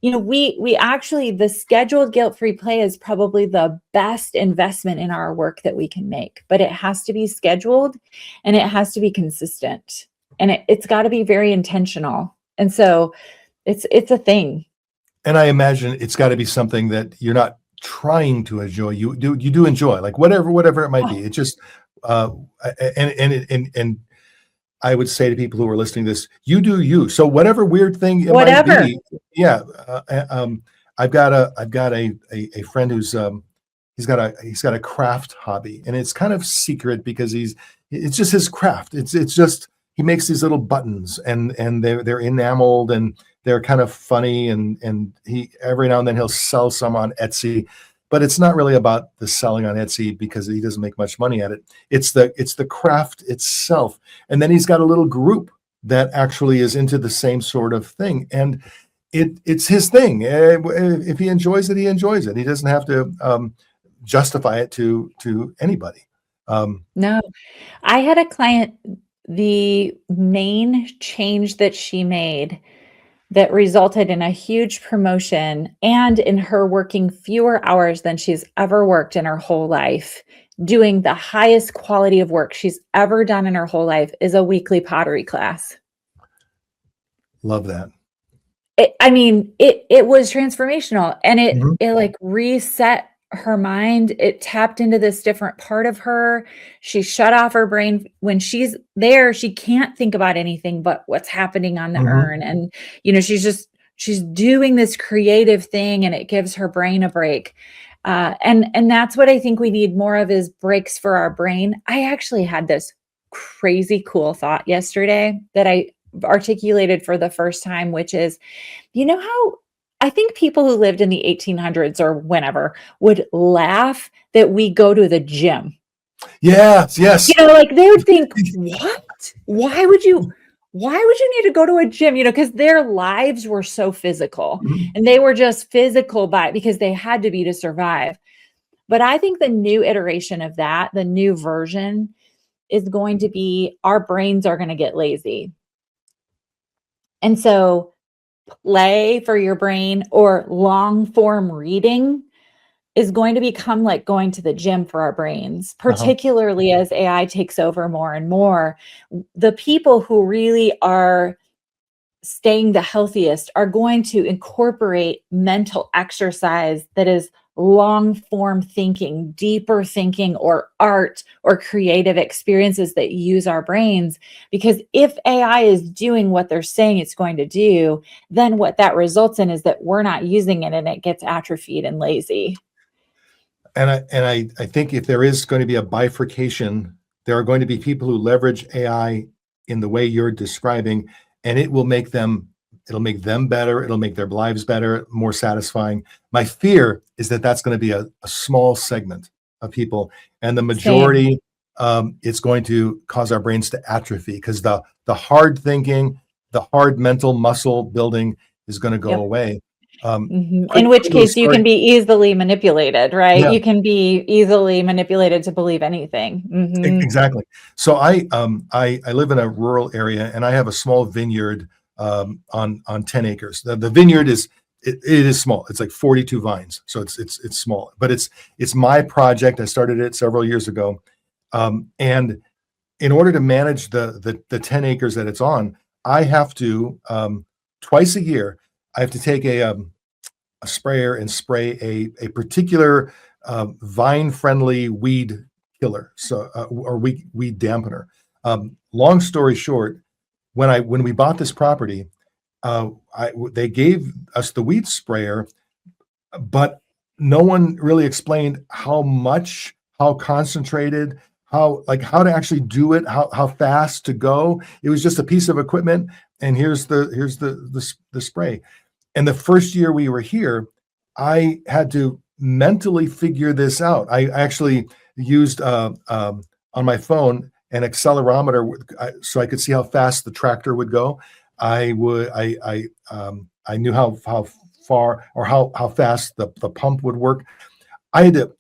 You know, we actually, the scheduled guilt-free play is probably the best investment in our work that we can make, but it has to be scheduled and it has to be consistent, and it's got to be very intentional. And so it's a thing. And I imagine it's got to be something that you're not trying to enjoy. You do enjoy, like whatever it might be. It just and I would say to people who are listening to this, you do you. So whatever weird thing it might be, yeah. I've got a friend who's he's got a craft hobby, and it's kind of secret because it's just his craft. It's just he makes these little buttons, and they're enameled and they're kind of funny, and he every now and then he'll sell some on Etsy. But it's not really about the selling on Etsy because he doesn't make much money at it. It's the craft itself. And then he's got a little group that actually is into the same sort of thing. And it's his thing. If he enjoys it, he enjoys it. He doesn't have to justify it to anybody. No, I had a client, the main change that she made that resulted in a huge promotion and in her working fewer hours than she's ever worked in her whole life, doing the highest quality of work she's ever done in her whole life, is a weekly pottery class. Love that. It was transformational, and it like reset her mind. It tapped into this different part of her. She shut off her brain. When she's there, she can't think about anything but what's happening on the urn. And, you know, she's doing this creative thing, and it gives her brain a break. And that's what I think we need more of, is breaks for our brain. I actually had this crazy cool thought yesterday that I articulated for the first time, which is, you know how I think people who lived in the 1800s or whenever would laugh that we go to the gym. Yes. You know, like they would think, what? Why would you need to go to a gym? You know, because their lives were so physical, and they were just physical because they had to be to survive. But I think the new iteration of that, the new version, is going to be our brains are going to get lazy. And so play for your brain or long form reading is going to become like going to the gym for our brains, particularly as AI takes over more and more. The people who really are staying the healthiest are going to incorporate mental exercise that is long form thinking, deeper thinking, or art or creative experiences that use our brains. Because if AI is doing what they're saying it's going to do, then what that results in is that we're not using it, and it gets atrophied and lazy. And I think if there is going to be a bifurcation there are going to be people who leverage AI in the way you're describing, and it'll make them better. It'll make their lives better, more satisfying. My fear is that that's going to be a small segment of people, and the majority, it's going to cause our brains to atrophy, because the hard thinking, the hard mental muscle building is going to go away. In which case you can be easily manipulated, right? Yeah. You can be easily manipulated to believe anything. Exactly. So I live in a rural area, and I have a small vineyard on 10 acres. The vineyard is it is small. It's like 42 vines, so it's small, but it's my project. I started it several years ago, and in order to manage the 10 acres that it's on, I have to twice a year I have to take a sprayer and spray a particular vine-friendly weed killer, or weed dampener. Long story short, when we bought this property, they gave us the weed sprayer, but no one really explained how much, how concentrated, how to actually do it, how fast to go. It was just a piece of equipment, and here's the spray. And the first year we were here, I had to mentally figure this out. I actually used on my phone an accelerometer so I could see how fast the tractor would go. I knew how far or how fast the pump would work. I had to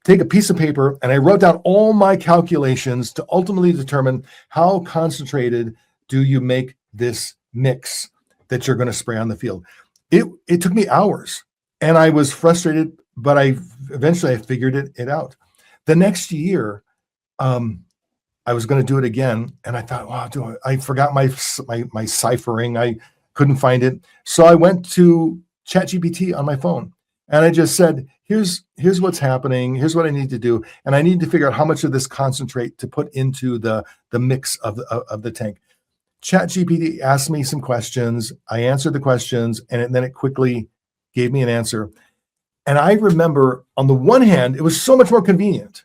take a piece of paper and I wrote down all my calculations to ultimately determine how concentrated do you make this mix that you're going to spray on the field. It took me hours, and I was frustrated, but eventually I figured it out. The next year, I was going to do it again, and I thought, wow, I forgot my ciphering. I couldn't find it, so I went to ChatGPT on my phone, and I just said, here's what's happening. Here's what I need to do, and I need to figure out how much of this concentrate to put into the mix of the tank. ChatGPT asked me some questions. I answered the questions, and then it quickly gave me an answer. And I remember, on the one hand, it was so much more convenient,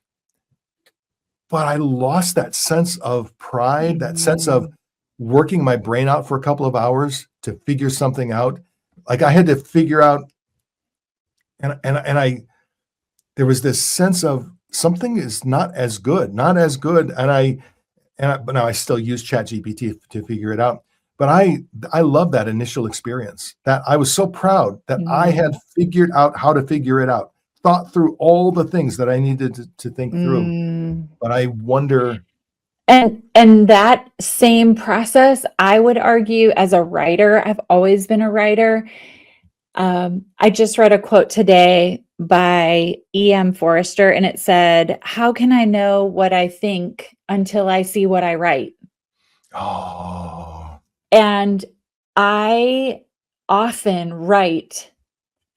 but I lost that sense of pride, that sense of working my brain out for a couple of hours to figure something out. Like I had to figure out, and there was this sense of something is not as good, but now I still use ChatGPT to figure it out. But I love that initial experience, that I was so proud that I had figured out how to figure it out, thought through all the things that I needed to think through. But I wonder. And that same process, I would argue, as a writer, I've always been a writer. I just read a quote today by E.M. Forrester, and it said, "How can I know what I think until I see what I write?" Oh. And I often write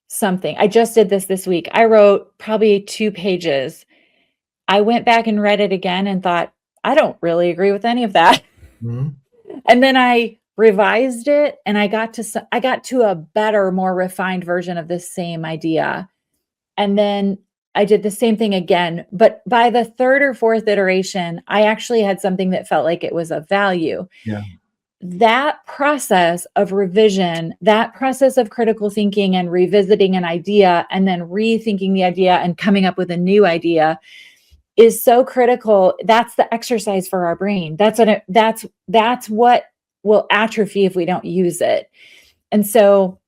something. I just did this week. I wrote probably 2 pages. I went back and read it again and thought, I don't really agree with any of that. Mm-hmm. And then I revised it, and I got to a better, more refined version of the same idea. And then I did the same thing again, but by the 3rd or 4th iteration, I actually had something that felt like it was of value. Yeah. That process of revision, that process of critical thinking and revisiting an idea and then rethinking the idea and coming up with a new idea is so critical. That's the exercise for our brain. That's what will atrophy if we don't use it. And so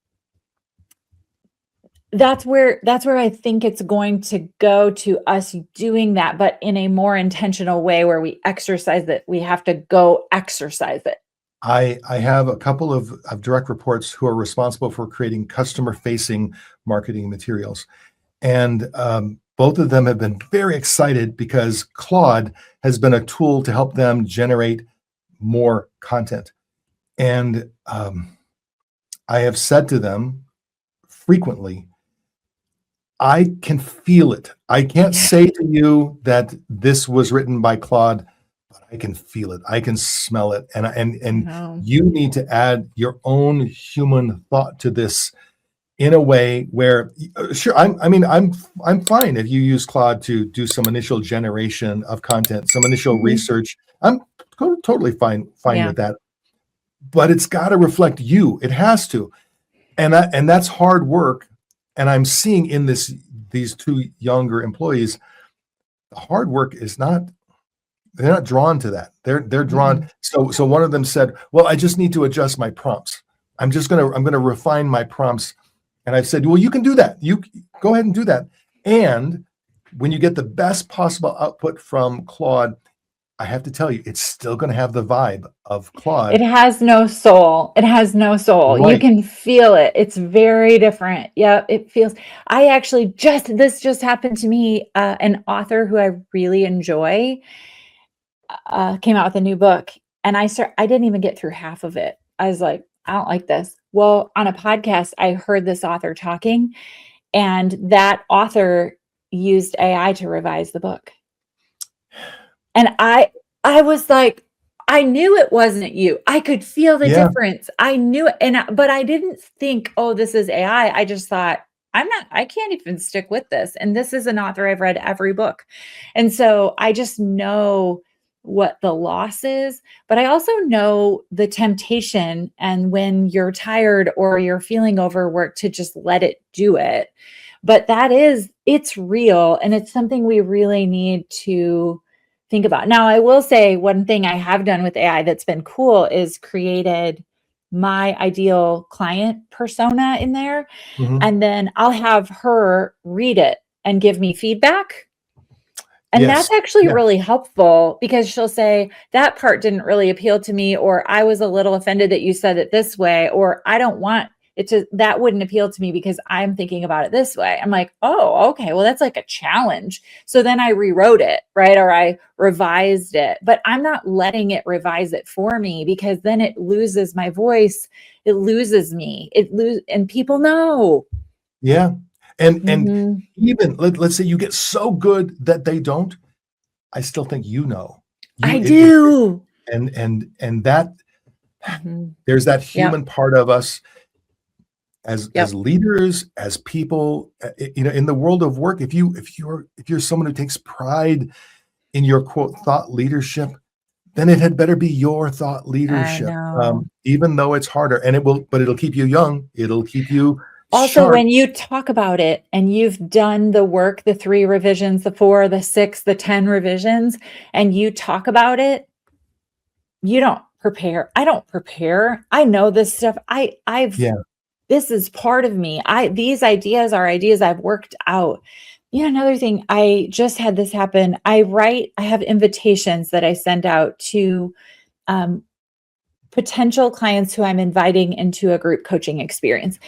that's where I think it's going to go, to us doing that, but in a more intentional way where we exercise it. We have to go exercise it. I have a couple of direct reports who are responsible for creating customer-facing marketing materials. And both of them have been very excited because Claude has been a tool to help them generate more content. And I have said to them frequently, I can feel it. I can't say to you that this was written by Claude, but I can feel it. I can smell it. And Wow. you need to add your own human thought to this in a way where, sure, I'm fine if you use Claude to do some initial generation of content, some initial research. I'm totally fine Yeah. with that. But it's got to reflect you. It has to, and that's hard work. And I'm seeing in these two younger employees, the hard work is not. They're not drawn to that. They're drawn. So one of them said, "Well, I just need to adjust my prompts. I'm gonna refine my prompts." And I've said, "Well, you can do that. You go ahead and do that. And when you get the best possible output from Claude, I have to tell you, it's still going to have the vibe of Claude." It has no soul. It has no soul. Right. You can feel it. It's very different. Yeah, it feels. I actually this just happened to me. An author who I really enjoy came out with a new book, and I didn't even get through half of it. I was like, I don't like this. Well, on a podcast, I heard this author talking, and that author used AI to revise the book. And I was like, I knew it wasn't you. I could feel the difference. I knew it. But I didn't think, oh, this is AI. I just thought, I can't even stick with this. And this is an author I've read every book. And so I just know what the loss is, but I also know the temptation, and when you're tired or you're feeling overworked, to just let it do it. But it's real, and it's something we really need to think about. Now, I will say one thing I have done with AI that's been cool is created my ideal client persona in there. And then I'll have her read it and give me feedback. And that's actually really helpful, because she'll say, that part didn't really appeal to me, or I was a little offended that you said it this way, or I don't want it to, that wouldn't appeal to me because I'm thinking about it this way. I'm like, oh, okay, well, that's like a challenge. So then I rewrote it, right? Or I revised it, but I'm not letting it revise it for me, because then it loses my voice. It loses me. And people know. Yeah. And even let's say you get so good that they don't, I still think I do. And that there's that human part of us as leaders, as people, in the world of work. If you're someone who takes pride in your quote thought leadership, then it had better be your thought leadership. Even though it's harder, but it'll keep you young. It'll keep you also sharp. When you talk about it and you've done the work, the 3 revisions, the 4, the 6, the 10 revisions, and you talk about it, you don't prepare. I don't prepare. I know this stuff. This is part of me. These ideas are ideas I've worked out. Another thing, I just had this happen. I have invitations that I send out to potential clients who I'm inviting into a group coaching experience.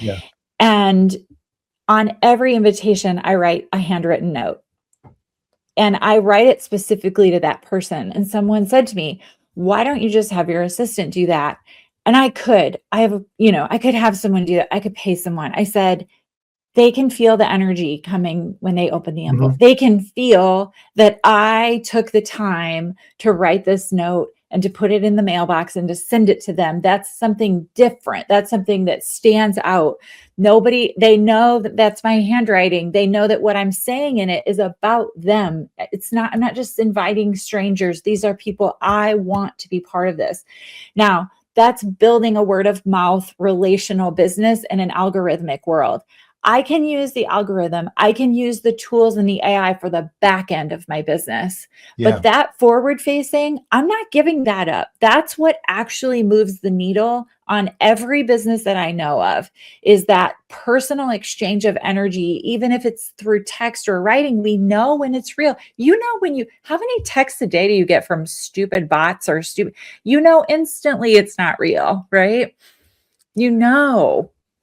And on every invitation, I write a handwritten note, and I write it specifically to that person. And someone said to me, why don't you just have your assistant do that? And I could have someone do that. I could pay someone. I said, they can feel the energy coming when they open the envelope. They can feel that I took the time to write this note and to put it in the mailbox and to send it to them. That's something different. That's something that stands out. They know that that's my handwriting. They know that what I'm saying in it is about them. I'm not just inviting strangers. These are people I want to be part of this. Now, that's building a word of mouth relational business in an algorithmic world. I can use the algorithm. I can use the tools and the AI for the back end of my business. But that forward facing, I'm not giving that up. That's what actually moves the needle on every business that I know of, is that personal exchange of energy. Even if it's through text or writing, we know when it's real. How many texts a day do you get from stupid bots or instantly it's not real, right?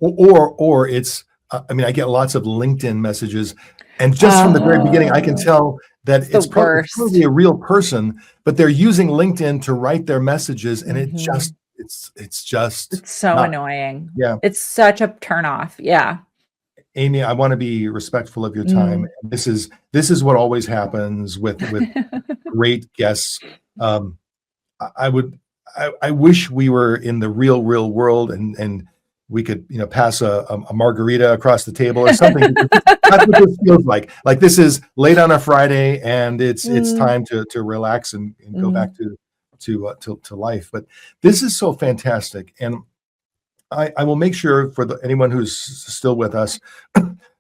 Or it's, I get lots of LinkedIn messages, and just from the very beginning, I can tell that it's probably a real person, but they're using LinkedIn to write their messages, and it's so annoying. Yeah. It's such a turnoff. Yeah. Amy, I want to be respectful of your time. This is what always happens with great guests. I wish we were in the real world and we could, pass a margarita across the table or something. That's what this feels like. Like this is late on a Friday, and it's time to relax and go back to life. But this is so fantastic, and I will make sure for anyone who's still with us,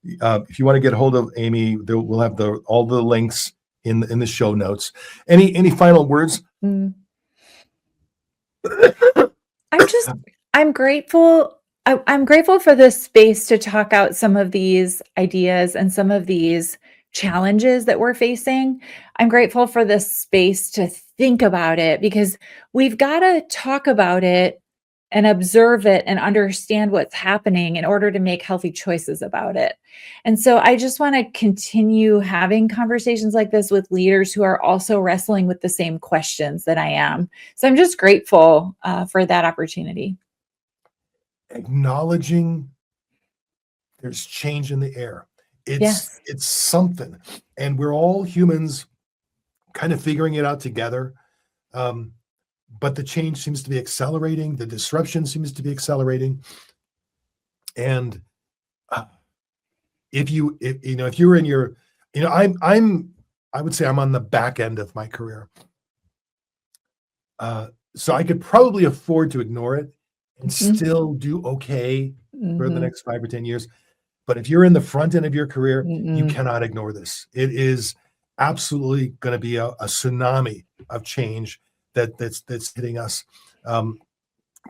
if you want to get a hold of Amy, we'll have all the links in the show notes. Any final words? I'm grateful. I'm grateful for this space to talk out some of these ideas and some of these challenges that we're facing. I'm grateful for this space to think about it, because we've got to talk about it and observe it and understand what's happening in order to make healthy choices about it. And so I just want to continue having conversations like this with leaders who are also wrestling with the same questions that I am. So I'm just grateful for that opportunity. Acknowledging there's change in the air. It's something, and we're all humans kind of figuring it out together. But the change seems to be accelerating. The disruption seems to be accelerating. And if you're in your, I would say I'm on the back end of my career. So I could probably afford to ignore it and still do okay for the next 5 or 10 years. But if you're in the front end of your career, you cannot ignore this. It is absolutely going to be a tsunami of change that's hitting us,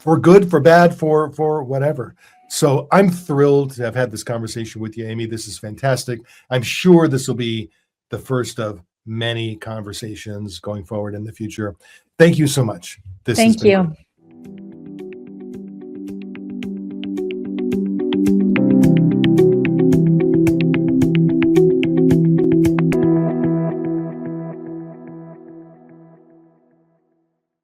for good, for bad, for whatever. So I'm thrilled to have had this conversation with you, Amy. This is fantastic. I'm sure this will be the first of many conversations going forward in the future. Thank you so much. Thank you.